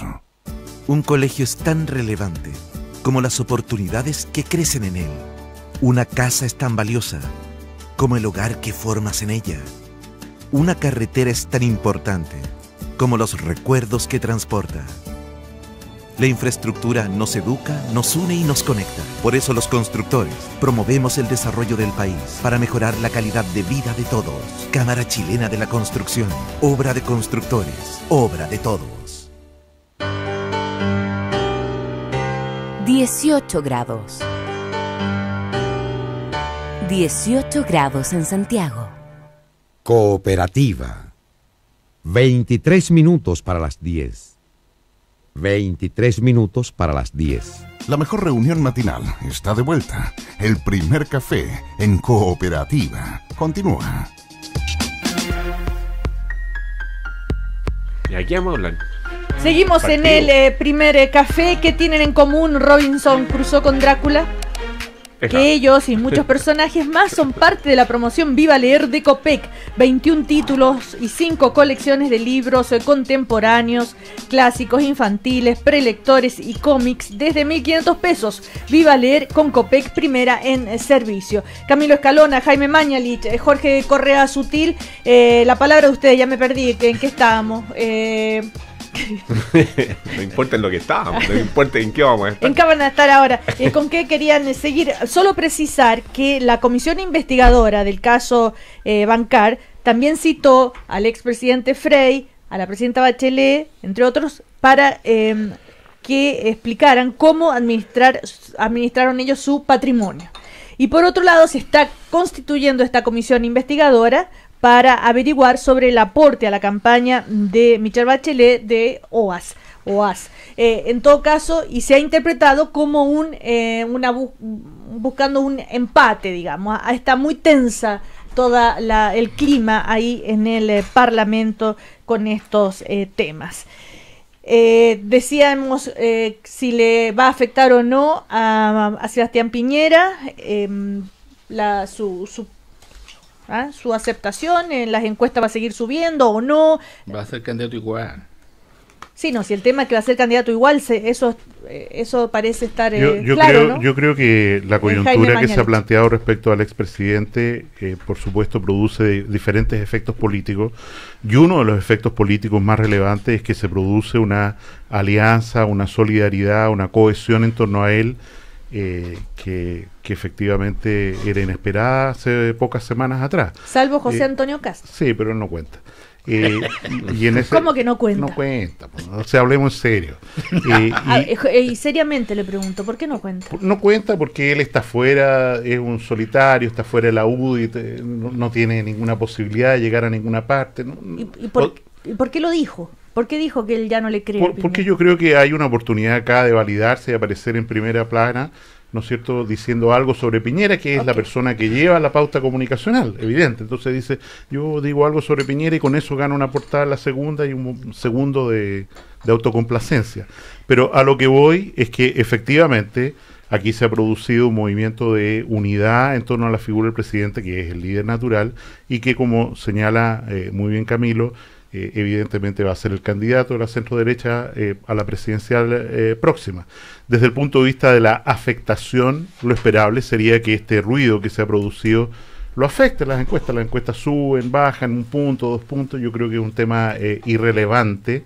Un colegio es tan relevante como las oportunidades que crecen en él. Una casa es tan valiosa como el hogar que formas en ella. Una carretera es tan importante como los recuerdos que transporta. La infraestructura nos educa, nos une y nos conecta. Por eso los constructores promovemos el desarrollo del país para mejorar la calidad de vida de todos. Cámara Chilena de la Construcción. Obra de constructores. Obra de todos. 18 grados. 18 grados en Santiago. Cooperativa. 23 minutos para las 10. 23 minutos para las 10. La mejor reunión matinal está de vuelta. El primer café en Cooperativa. Continúa. Y aquí vamos a hablar. Seguimos Partido. en el primer café. ¿Qué tienen en común Robinson Crusoe con Drácula? Que ellos y muchos personajes más son parte de la promoción Viva Leer de Copec. 21 títulos y 5 colecciones de libros contemporáneos, clásicos, infantiles, prelectores y cómics desde 1.500 pesos. Viva Leer con Copec, primera en servicio. Camilo Escalona, Jaime Mañalich, Jorge Correa Sutil. La palabra de ustedes, ya me perdí. ¿En qué estábamos? No importa en lo que estábamos, no importa en qué vamos a estar. ¿En qué van a estar ahora? ¿Con qué querían seguir? Solo precisar que la comisión investigadora del caso Bancar también citó al expresidente Frey, a la presidenta Bachelet, entre otros, para que explicaran cómo administraron ellos su patrimonio. Y por otro lado, se está constituyendo esta comisión investigadora para averiguar sobre el aporte a la campaña de Michelle Bachelet de OAS. En todo caso, y se ha interpretado como buscando un empate, digamos. Está muy tensa toda el clima ahí en el Parlamento con estos temas. Decíamos si le va a afectar o no a Sebastián Piñera su aceptación en las encuestas. ¿Va a seguir subiendo o no? Va a ser candidato igual. Sí, no, si el tema es que va a ser candidato igual, eso parece estar claro, ¿no? Yo creo que la coyuntura que se ha planteado respecto al expresidente, por supuesto, produce diferentes efectos políticos, y uno de los efectos políticos más relevantes es que se produce una alianza, una solidaridad, una cohesión en torno a él, que efectivamente era inesperada hace pocas semanas atrás. Salvo José Antonio Cast. Sí, pero él no cuenta. Y en ese, ¿Cómo que no cuenta? No cuenta, o sea, hablemos en serio. Y seriamente le pregunto, ¿por qué no cuenta? No cuenta porque él está fuera, es un solitario, está fuera de la UDI, no tiene ninguna posibilidad de llegar a ninguna parte. ¿Y por qué lo dijo? ¿Por qué dijo que él ya no le cree? Porque yo creo que hay una oportunidad acá de validarse y aparecer en primera plana, ¿no es cierto?, diciendo algo sobre Piñera, que es la persona que lleva la pauta comunicacional, evidente. Entonces dice, yo digo algo sobre Piñera y con eso gano una portada en la segunda y un segundo de autocomplacencia. Pero a lo que voy es que efectivamente aquí se ha producido un movimiento de unidad en torno a la figura del presidente, que es el líder natural, y que, como señala muy bien Camilo, evidentemente va a ser el candidato de la centro-derecha a la presidencial próxima. Desde el punto de vista de la afectación, lo esperable sería que este ruido que se ha producido lo afecte las encuestas suben, bajan, 1 punto, 2 puntos, yo creo que es un tema irrelevante,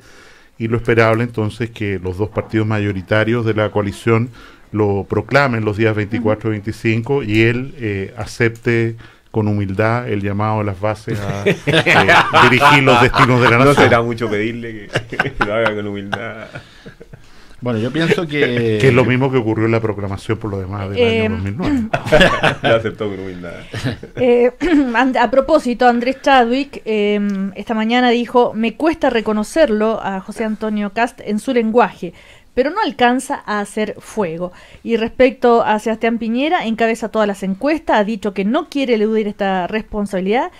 y lo esperable entonces que los dos partidos mayoritarios de la coalición lo proclamen los días 24 y 25 y él acepte con humildad el llamado de las bases a dirigir los destinos de la nación. No será mucho pedirle que lo haga con humildad. Bueno, yo pienso que es lo mismo que ocurrió en la proclamación por lo demás del año 2009. Lo aceptó con humildad. A propósito, Andrés Chadwick esta mañana dijo, me cuesta reconocerlo a José Antonio Kast en su lenguaje, pero no alcanza a hacer fuego. Y respecto a Sebastián Piñera, encabeza todas las encuestas, ha dicho que no quiere eludir esta responsabilidad,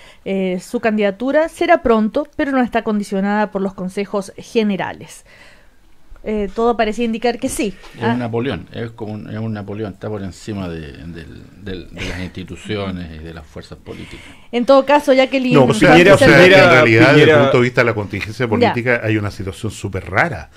su candidatura será pronto, pero no está condicionada por los consejos generales. Todo parecía indicar que sí. Es un Napoleón, es un Napoleón, está por encima de las instituciones y de las fuerzas políticas. En todo caso, Jacqueline... No, Piñera, en realidad, desde el punto de vista de la contingencia política, hay una situación súper rara.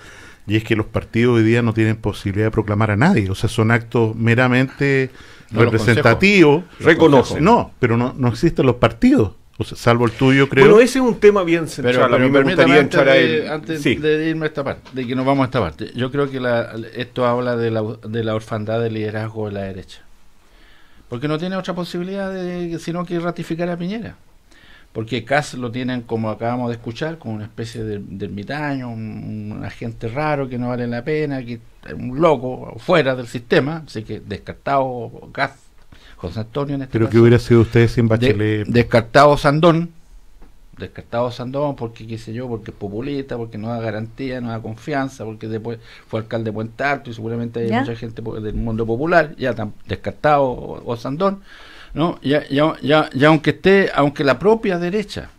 Y es que los partidos hoy día no tienen posibilidad de proclamar a nadie. O sea, son actos meramente representativos. Reconocen. No, pero no existen los partidos. O sea, salvo el tuyo, creo. Bueno, ese es un tema bien central. Pero a mí me gustaría entrar a él. Antes de irme a esta parte, de que nos vamos a esta parte. Yo creo que esto habla de la orfandad del liderazgo de la derecha. Porque no tiene otra posibilidad sino que ratificar a Piñera. Porque Kast lo tienen, como acabamos de escuchar, como una especie de ermitaño, un agente raro que no vale la pena, que es un loco fuera del sistema, así que descartado Kast, José Antonio en este Pero caso. que hubiera sido usted sin Bachelet. Descartado Sandón, porque qué sé yo, porque es populista, porque no da garantía, no da confianza, porque después fue alcalde de Puente Alto y seguramente hay mucha gente del mundo popular, ya tan descartado o Sandón. No, ya aunque la propia derecha,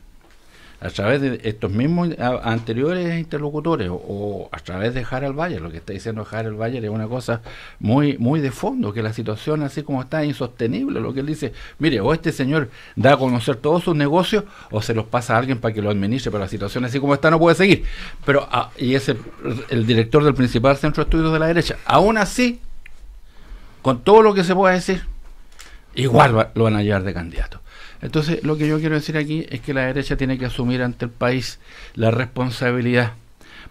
a través de estos mismos anteriores interlocutores o a través de Harald Bayer, lo que está diciendo Harald Bayer es una cosa muy de fondo, que la situación así como está es insostenible. Lo que él dice, mire, o este señor da a conocer todos sus negocios o se los pasa a alguien para que lo administre, pero la situación así como está no puede seguir. Pero y es el director del principal centro de estudios de la derecha. Aún así, con todo lo que se pueda decir, igual lo van a llevar de candidato. Entonces, lo que yo quiero decir aquí es que la derecha tiene que asumir ante el país la responsabilidad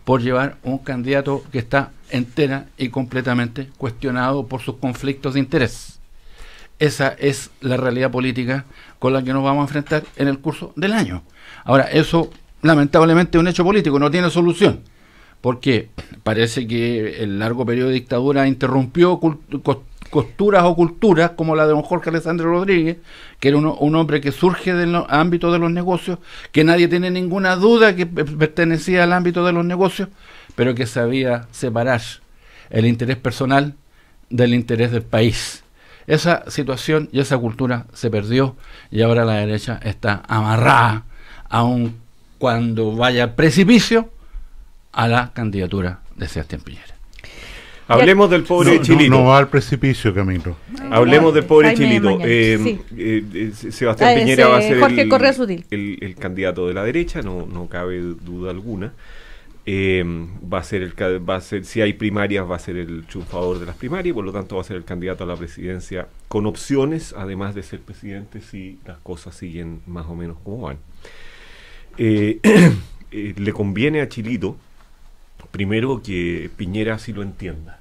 por llevar un candidato que está entera y completamente cuestionado por sus conflictos de interés. Esa es la realidad política con la que nos vamos a enfrentar en el curso del año. Ahora, eso lamentablemente es un hecho político, no tiene solución, porque parece que el largo periodo de dictadura interrumpió costuras o culturas como la de don Jorge Alessandro Rodríguez, que era un hombre que surge del ámbito de los negocios, que nadie tiene ninguna duda que pertenecía al ámbito de los negocios, pero que sabía separar el interés personal del interés del país. Esa situación y esa cultura se perdió y ahora la derecha está amarrada, aun cuando vaya al precipicio, a la candidatura de Sebastián Piñera. Hablemos del pobre Chilito. No va al precipicio, Camilo. Hablemos del pobre Chilito. Sebastián Piñera va a ser el candidato de la derecha, no cabe duda alguna. Va a ser, si hay primarias, va a ser el triunfador de las primarias, por lo tanto va a ser el candidato a la presidencia con opciones, además de ser presidente, si las cosas siguen más o menos como van. Le conviene a Chilito, primero, que Piñera sí lo entienda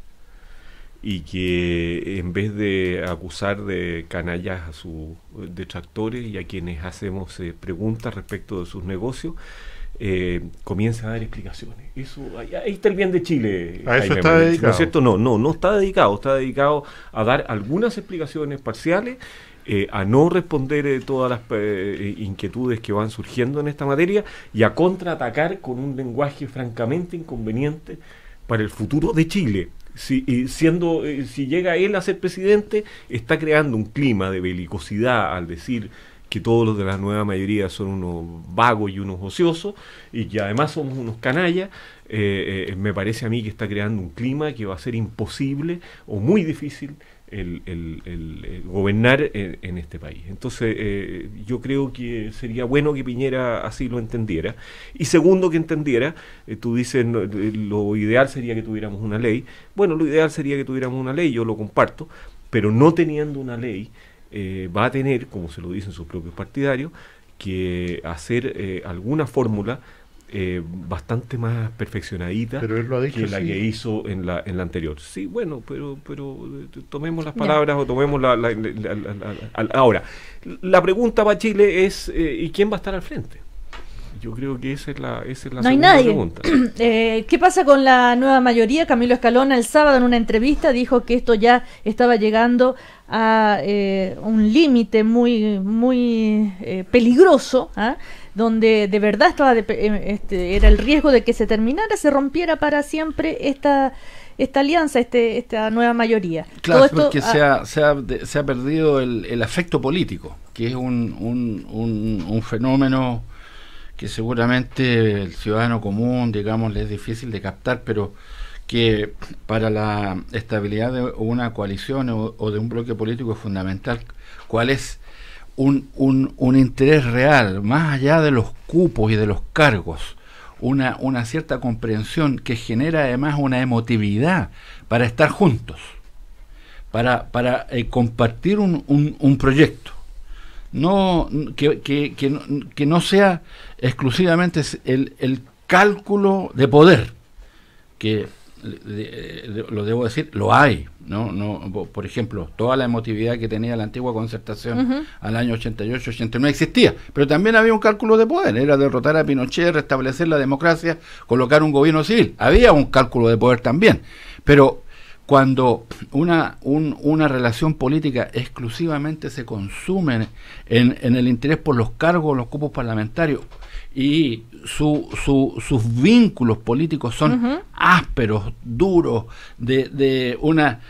y que en vez de acusar de canallas a sus detractores y a quienes hacemos preguntas respecto de sus negocios, comience a dar explicaciones. Eso, ahí está el bien de Chile. A eso está dedicado. ¿No es cierto? No está dedicado a dar algunas explicaciones parciales, a no responder todas las inquietudes que van surgiendo en esta materia y a contraatacar con un lenguaje francamente inconveniente para el futuro de Chile. Si llega él a ser presidente, está creando un clima de belicosidad al decir que todos los de la nueva mayoría son unos vagos y unos ociosos y que además somos unos canallas. Me parece a mí que está creando un clima que va a ser imposible o muy difícil el gobernar en este país. Entonces yo creo que sería bueno que Piñera así lo entendiera. Y segundo, que entendiera, tú dices, lo ideal sería que tuviéramos una ley. Bueno, lo ideal sería que tuviéramos una ley, yo lo comparto, pero no teniendo una ley, va a tener, como se lo dicen sus propios partidarios, que hacer alguna fórmula bastante más perfeccionadita que la que hizo en la anterior. Sí, bueno, pero tomemos las palabras o tomemos ahora. La pregunta para Chile es ¿y quién va a estar al frente? Yo creo que esa es la no segunda hay nadie. pregunta. ¿Qué pasa con la nueva mayoría? Camilo Escalona el sábado en una entrevista dijo que esto ya estaba llegando a un límite muy peligroso, donde de verdad estaba era el riesgo de que se terminara, se rompiera para siempre esta alianza, esta nueva mayoría. Claro, todo esto, porque se ha perdido el afecto político, que es un fenómeno que seguramente el ciudadano común, digamos, le es difícil de captar, pero que para la estabilidad de una coalición o de un bloque político es fundamental. ¿Cuál es un interés real, más allá de los cupos y de los cargos? Una cierta comprensión que genera además una emotividad para estar juntos, para compartir un proyecto. Que no sea exclusivamente el cálculo de poder, que lo debo decir, lo hay, ¿no? Por ejemplo, toda la emotividad que tenía la antigua Concertación al año 88-89 existía, pero también había un cálculo de poder, era derrotar a Pinochet, restablecer la democracia, colocar un gobierno civil, había un cálculo de poder también, pero cuando una relación política exclusivamente se consume en el interés por los cargos, los cupos parlamentarios, y sus vínculos políticos son ásperos, duros, de una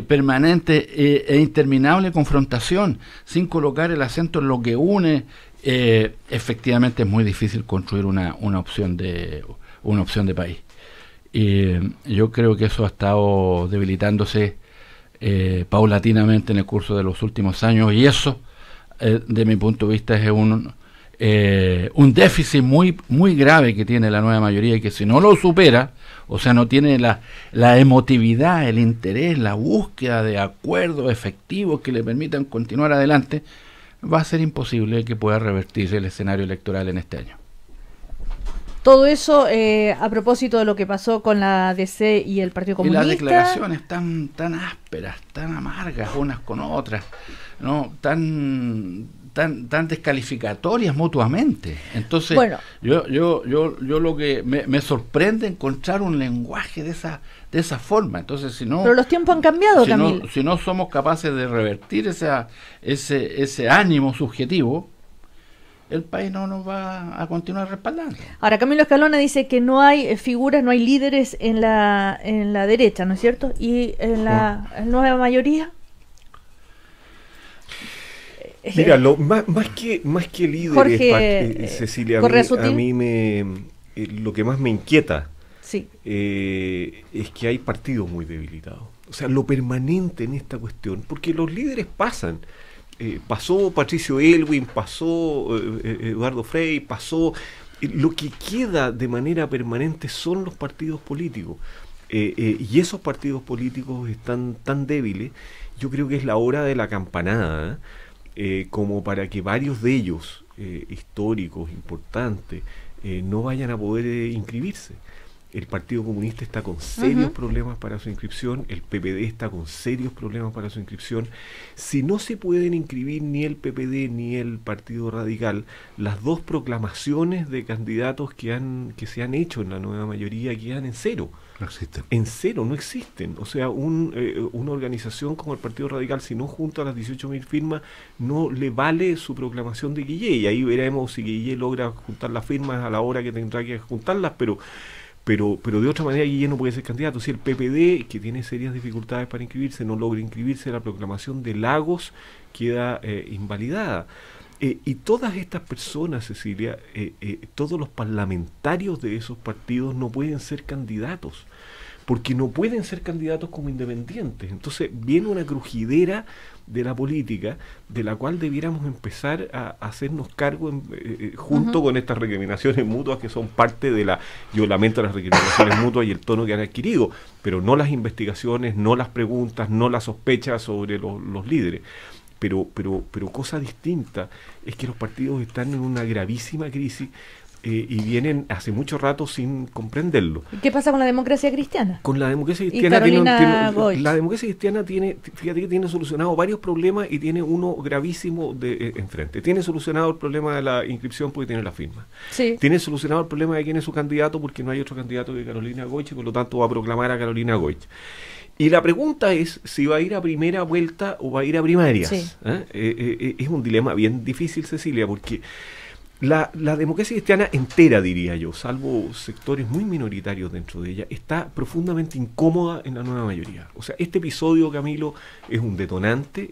permanente e interminable confrontación, sin colocar el acento en lo que une, efectivamente es muy difícil construir una opción de país. Y yo creo que eso ha estado debilitándose paulatinamente en el curso de los últimos años, y eso, de mi punto de vista, es un déficit muy grave que tiene la nueva mayoría, y que si no lo supera, o sea, no tiene la emotividad, el interés, la búsqueda de acuerdos efectivos que le permitan continuar adelante, va a ser imposible que pueda revertirse el escenario electoral en este año. Todo eso a propósito de lo que pasó con la DC y el Partido Comunista. Y las declaraciones tan ásperas, tan amargas unas con otras, ¿no? Tan descalificatorias mutuamente. Entonces, bueno, yo lo que me sorprende encontrar un lenguaje de esa forma. Entonces, si no, pero los tiempos han cambiado, Camilo. Si no somos capaces de revertir ese ánimo subjetivo, el país no nos va a continuar respaldando. Ahora, Camilo Escalona dice que no hay figuras, no hay líderes en la derecha, ¿no es cierto? Y en la nueva mayoría. Mira, más que líderes, Jorge, Cecilia, a mí lo que más me inquieta es que hay partidos muy debilitados. O sea, lo permanente en esta cuestión, porque los líderes pasan. Pasó Patricio Elwin, pasó Eduardo Frei, pasó. Lo que queda de manera permanente son los partidos políticos. Y esos partidos políticos están tan débiles, yo creo que es la hora de la campanada, como para que varios de ellos, históricos, importantes, no vayan a poder inscribirse. el Partido Comunista está con serios problemas para su inscripción, el PPD está con serios problemas para su inscripción. Si no se pueden inscribir ni el PPD ni el Partido Radical, las dos proclamaciones de candidatos que se han hecho en la nueva mayoría quedan en cero. No existen. En cero, no existen. O sea, una organización como el Partido Radical, si no junta las 18.000 firmas, no le vale su proclamación de Guillé. Y ahí veremos si Guillé logra juntar las firmas a la hora que tendrá que juntarlas, pero de otra manera Guillé no puede ser candidato. Si el PPD, que tiene serias dificultades para inscribirse, no logra inscribirse, la proclamación de Lagos queda invalidada. Y todas estas personas, Cecilia, todos los parlamentarios de esos partidos no pueden ser candidatos, porque no pueden ser candidatos como independientes. Entonces viene una crujidera de la política, de la cual debiéramos empezar a hacernos cargo junto con estas recriminaciones mutuas que son parte de yo lamento las recriminaciones mutuas y el tono que han adquirido, pero no las investigaciones, no las preguntas, no las sospechas sobre los líderes. Pero cosa distinta es que los partidos están en una gravísima crisis y vienen hace mucho rato sin comprenderlo. ¿Qué pasa con la democracia cristiana? Con la democracia cristiana la democracia cristiana fíjate que tiene solucionado varios problemas y tiene uno gravísimo enfrente. Tiene solucionado el problema de la inscripción porque tiene la firma. Sí. Tiene solucionado el problema de quién es su candidato porque no hay otro candidato que Carolina Goich y por lo tanto va a proclamar a Carolina Goich. Y la pregunta es si va a ir a primera vuelta o va a ir a primarias. Sí. Es un dilema bien difícil, Cecilia, porque la democracia cristiana entera, diría yo, salvo sectores muy minoritarios dentro de ella, está profundamente incómoda en la nueva mayoría. O sea, este episodio, Camilo, es un detonante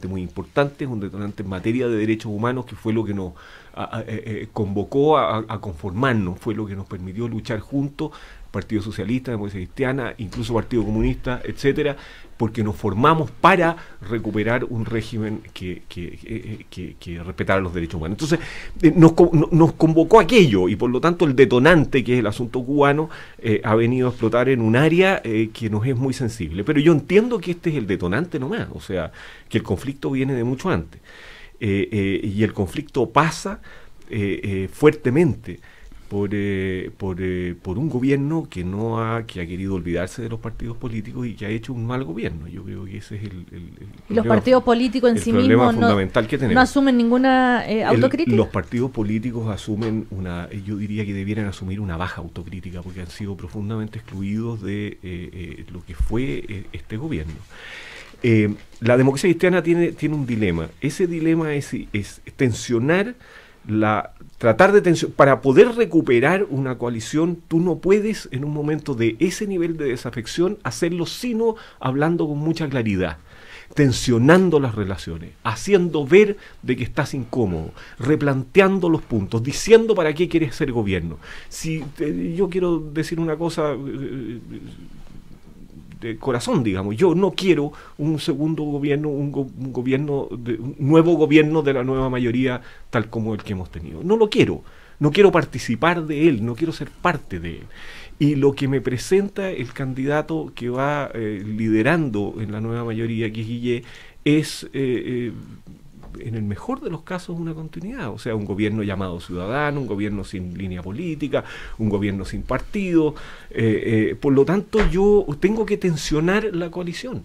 muy importante, es un detonante en materia de derechos humanos, que fue lo que nos convocó a conformarnos, fue lo que nos permitió luchar juntos, Partido Socialista, Democracia Cristiana, incluso Partido Comunista, etcétera, porque nos formamos para recuperar un régimen que respetara los derechos humanos. Entonces, nos convocó aquello, y por lo tanto el detonante, que es el asunto cubano, ha venido a explotar en un área que nos es muy sensible. Pero yo entiendo que este es el detonante nomás, o sea, que el conflicto viene de mucho antes. Y el conflicto pasa fuertemente por un gobierno que ha querido olvidarse de los partidos políticos y que ha hecho un mal gobierno. Yo creo que ese es el los partidos políticos en sí mismos fundamental que tenemos. No asumen ninguna autocrítica. Los partidos políticos asumen yo diría que debieran asumir una baja autocrítica, porque han sido profundamente excluidos de lo que fue este gobierno. La democracia cristiana tiene un dilema. Ese dilema es tensionar tratar de tensionar. Para poder recuperar una coalición, tú no puedes en un momento de ese nivel de desafección hacerlo sino hablando con mucha claridad, tensionando las relaciones, haciendo ver de que estás incómodo, replanteando los puntos, diciendo para qué quieres ser gobierno. Yo quiero decir una cosa de corazón, digamos, yo no quiero un segundo gobierno, un nuevo gobierno de la nueva mayoría tal como el que hemos tenido. No lo quiero, no quiero participar de él, no quiero ser parte de él. Y lo que me presenta el candidato que va liderando en la nueva mayoría, que es Guillé, es en el mejor de los casos una continuidad, o sea, un gobierno llamado ciudadano, un gobierno sin línea política, un gobierno sin partido. Por lo tanto, yo tengo que tensionar la coalición.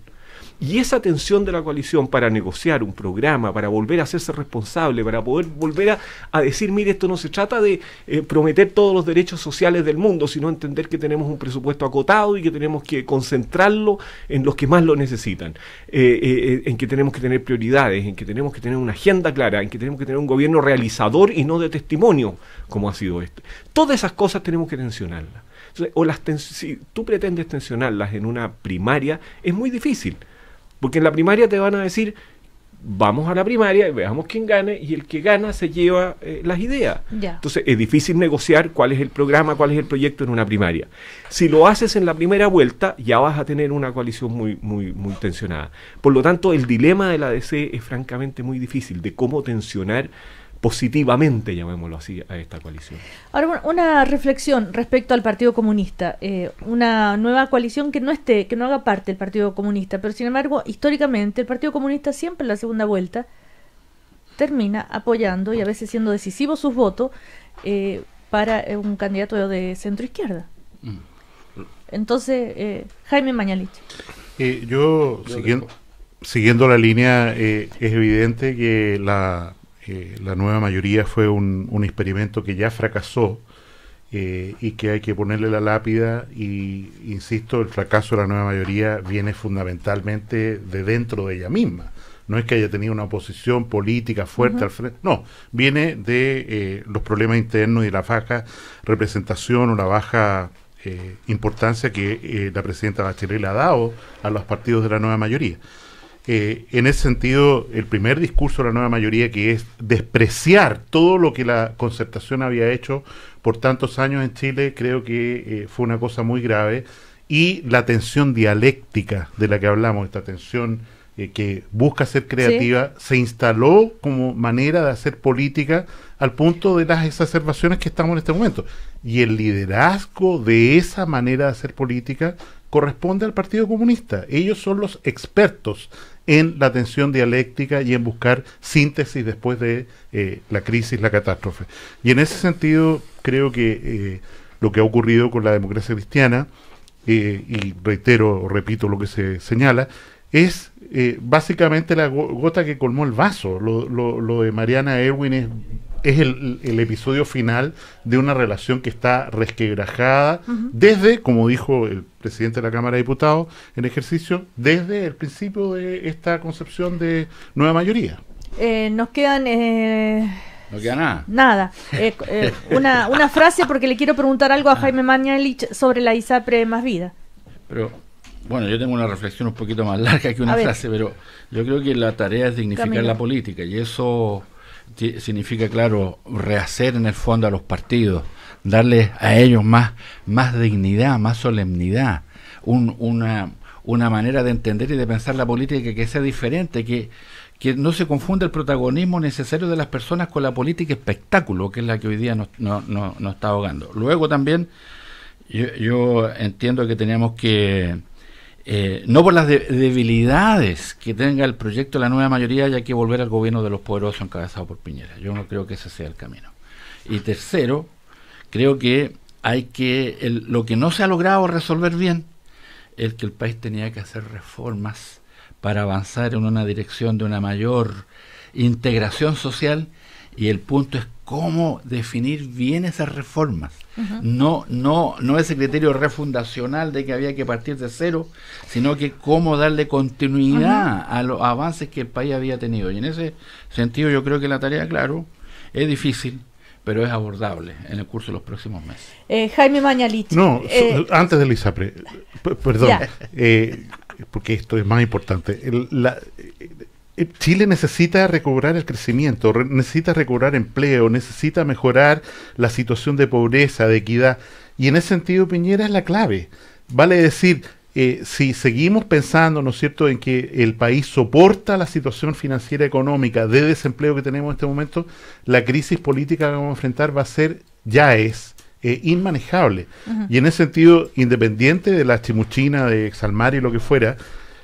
Y esa tensión de la coalición para negociar un programa, para volver a hacerse responsable, para poder volver a decir, mire, esto no se trata de prometer todos los derechos sociales del mundo, sino entender que tenemos un presupuesto acotado y que tenemos que concentrarlo en los que más lo necesitan, en que tenemos que tener prioridades, en que tenemos que tener una agenda clara, en que tenemos que tener un gobierno realizador y no de testimonio, como ha sido este. Todas esas cosas tenemos que tensionarlas. Entonces, si tú pretendes tensionarlas en una primaria, es muy difícil. Porque en la primaria te van a decir, vamos a la primaria y veamos quién gane, y el que gana se lleva las ideas. Ya. Entonces es difícil negociar cuál es el programa, cuál es el proyecto en una primaria. Si lo haces en la primera vuelta, ya vas a tener una coalición muy tensionada. Por lo tanto, el dilema de la DC es francamente muy difícil, de cómo tensionar positivamente, llamémoslo así, a esta coalición. Ahora, bueno, una reflexión respecto al Partido Comunista. Una nueva coalición que no haga parte del Partido Comunista, pero sin embargo, históricamente, el Partido Comunista siempre en la segunda vuelta termina apoyando y a veces siendo decisivos sus votos para un candidato de centro izquierda. Entonces, Jaime Mañalich. Yo siguiendo la línea, es evidente que la nueva mayoría fue un experimento que ya fracasó y que hay que ponerle la lápida y, insisto, el fracaso de la nueva mayoría viene fundamentalmente de dentro de ella misma. No es que haya tenido una oposición política fuerte al frente, no, viene de los problemas internos y la baja representación o la baja importancia que la presidenta Bachelet le ha dado a los partidos de la nueva mayoría. En ese sentido, el primer discurso de la nueva mayoría, que es despreciar todo lo que la concertación había hecho por tantos años en Chile, creo que fue una cosa muy grave, y la tensión dialéctica de la que hablamos, esta tensión que busca ser creativa, se instaló como manera de hacer política al punto de las exacerbaciones que estamos en este momento. Y el liderazgo de esa manera de hacer política corresponde al Partido Comunista. Ellos son los expertos en la tensión dialéctica y en buscar síntesis después de la crisis, la catástrofe. Y en ese sentido, creo que lo que ha ocurrido con la democracia cristiana, y repito lo que se señala, es básicamente la gota que colmó el vaso. Lo de Mariana Ewing es el episodio final de una relación que está resquebrajada desde, como dijo el presidente de la Cámara de Diputados en ejercicio, desde el principio de esta concepción de nueva mayoría. Nos quedan... No queda nada. Nada. Una frase, porque le quiero preguntar algo a Jaime Mañalich sobre la ISAPRE Más Vida. Pero, bueno, yo tengo una reflexión un poquito más larga que una frase, pero yo creo que la tarea es dignificar la política, y eso significa, claro, rehacer en el fondo a los partidos, darles a ellos más dignidad, más solemnidad, una manera de entender y de pensar la política que sea diferente, que no se confunda el protagonismo necesario de las personas con la política espectáculo, que es la que hoy día nos está ahogando. Luego también yo entiendo que teníamos que, no por las debilidades que tenga el proyecto de la nueva mayoría, hay que volver al gobierno de los poderosos encabezado por Piñera. Yo no creo que ese sea el camino. Y tercero, creo que lo que no se ha logrado resolver bien es que el país tenía que hacer reformas para avanzar en una dirección de una mayor integración social, y el punto es cómo definir bien esas reformas. No ese criterio refundacional de que había que partir de cero, sino que cómo darle continuidad a los avances que el país había tenido. Y en ese sentido yo creo que la tarea, claro, es difícil, pero es abordable en el curso de los próximos meses. Jaime Mañalich. No, antes del ISAPRE, perdón, porque esto es más importante. Chile necesita recobrar el crecimiento, necesita recobrar empleo, necesita mejorar la situación de pobreza, de equidad, y en ese sentido Piñera es la clave. Vale decir, si seguimos pensando, ¿no es cierto?, en que el país soporta la situación financiera económica de desempleo que tenemos en este momento, la crisis política que vamos a enfrentar es inmanejable. Y en ese sentido, independiente de la chimuchina de Exalmar y lo que fuera,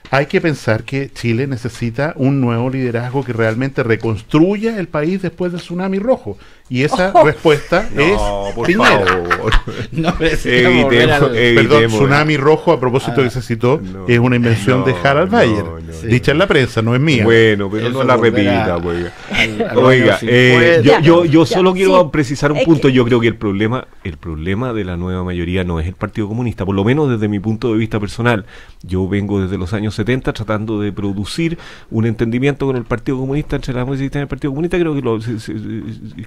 hay que pensar que Chile necesita un nuevo liderazgo que realmente reconstruya el país después del tsunami rojo. Y esa respuesta es Piñera. Perdón, tsunami rojo, a propósito que se citó, es una invención de Harald Bayer. Dicha en la prensa, no es mía. Bueno, pero no la repita. Oiga, yo solo quiero precisar un punto. Yo creo que el problema de la nueva mayoría no es el Partido Comunista, por lo menos desde mi punto de vista personal. Yo vengo desde los años 70 tratando de producir un entendimiento con el Partido Comunista, entre la democracia cristiana y el Partido Comunista.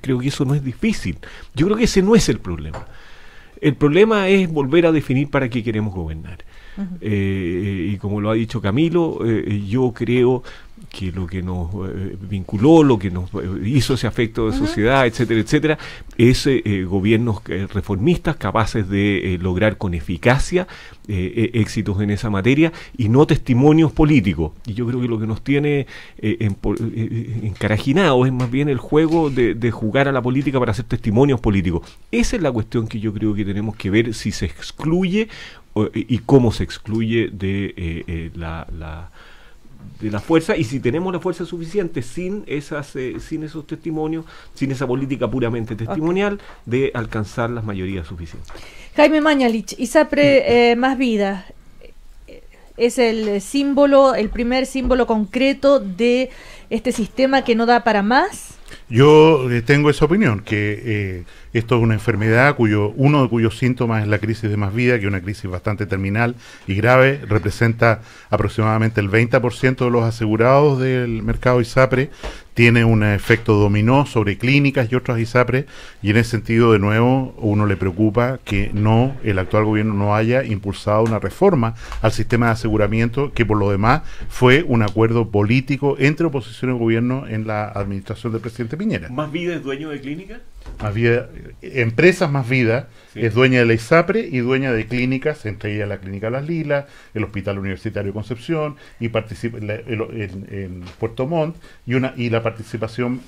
Creo que eso no es difícil. Yo creo que ese no es el problema. El problema es volver a definir para qué queremos gobernar. Y como lo ha dicho Camilo, yo creo que lo que nos vinculó, lo que nos hizo ese afecto de sociedad, etcétera, etcétera, es gobiernos reformistas capaces de lograr con eficacia éxitos en esa materia y no testimonios políticos. Y yo creo que lo que nos tiene encarajinados es más bien el juego de jugar a la política para hacer testimonios políticos. Esa es la cuestión que yo creo que tenemos que ver si se excluye y cómo se excluye de la fuerza, y si tenemos la fuerza suficiente sin esos testimonios, sin esa política puramente testimonial, de alcanzar las mayorías suficientes. Jaime Mañalich, ISAPRE Más Vida es el símbolo, el primer símbolo concreto de este sistema que no da para más. Yo tengo esa opinión, que esto es una enfermedad uno de cuyos síntomas es la crisis de Más Vida, que es una crisis bastante terminal y grave, representa aproximadamente el 20% de los asegurados del mercado ISAPRE, tiene un efecto dominó sobre clínicas y otras ISAPRE, y en ese sentido, de nuevo, uno le preocupa que el actual gobierno no haya impulsado una reforma al sistema de aseguramiento, que por lo demás fue un acuerdo político entre oposición y gobierno en la administración del presidente Piñera. ¿Más Vida es dueño de clínica? Más Vida, Empresas Más Vida, sí, es dueña de la ISAPRE y dueña de clínicas, entre ellas la Clínica Las Lilas, el Hospital Universitario Concepción, y participa en Puerto Montt, y una participación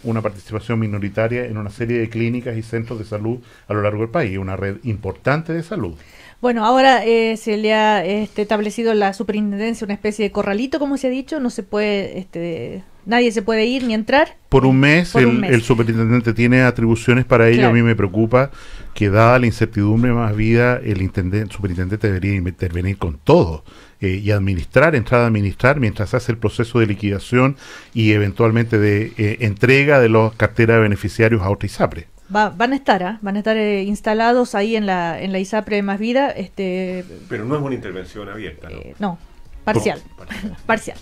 minoritaria en una serie de clínicas y centros de salud a lo largo del país, una red importante de salud. Bueno, ahora se le ha establecido la superintendencia una especie de corralito, como se ha dicho, no se puede, nadie se puede ir ni entrar. Por un mes, el superintendente tiene atribuciones para ello. Claro. A mí me preocupa que, dada la incertidumbre Más Vida, el superintendente debería intervenir con todo y entrar a administrar mientras se hace el proceso de liquidación y eventualmente de entrega de las carteras de beneficiarios a otra ISAPRE. Van a estar instalados ahí en la ISAPRE Más Vida. Pero no es una intervención abierta, ¿no? No, parcial. Parcial.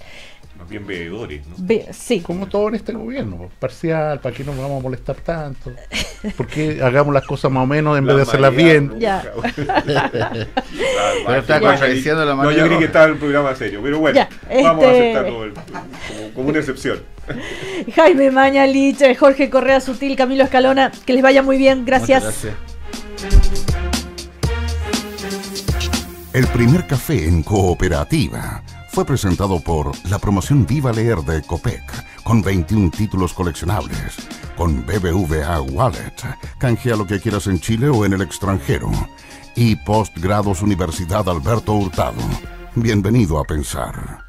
Más bien veedores, ¿no? Sí. Como todo en este gobierno, parcial, ¿para qué nos vamos a molestar tanto? Porque hagamos las cosas más o menos en vez de hacerlas bien. Ya. Pero está contradiciendo la manera. No, yo creí que estaba el programa serio, pero bueno, vamos a aceptarlo como una excepción. Jaime Mañalich, Jorge Correa Sutil, Camilo Escalona, que les vaya muy bien, gracias. Muchas gracias. El primer café en cooperativa fue presentado por la promoción Viva Leer de Copec, con 21 títulos coleccionables, con BBVA Wallet, canjea lo que quieras en Chile o en el extranjero, y Postgrados Universidad Alberto Hurtado. Bienvenido a pensar.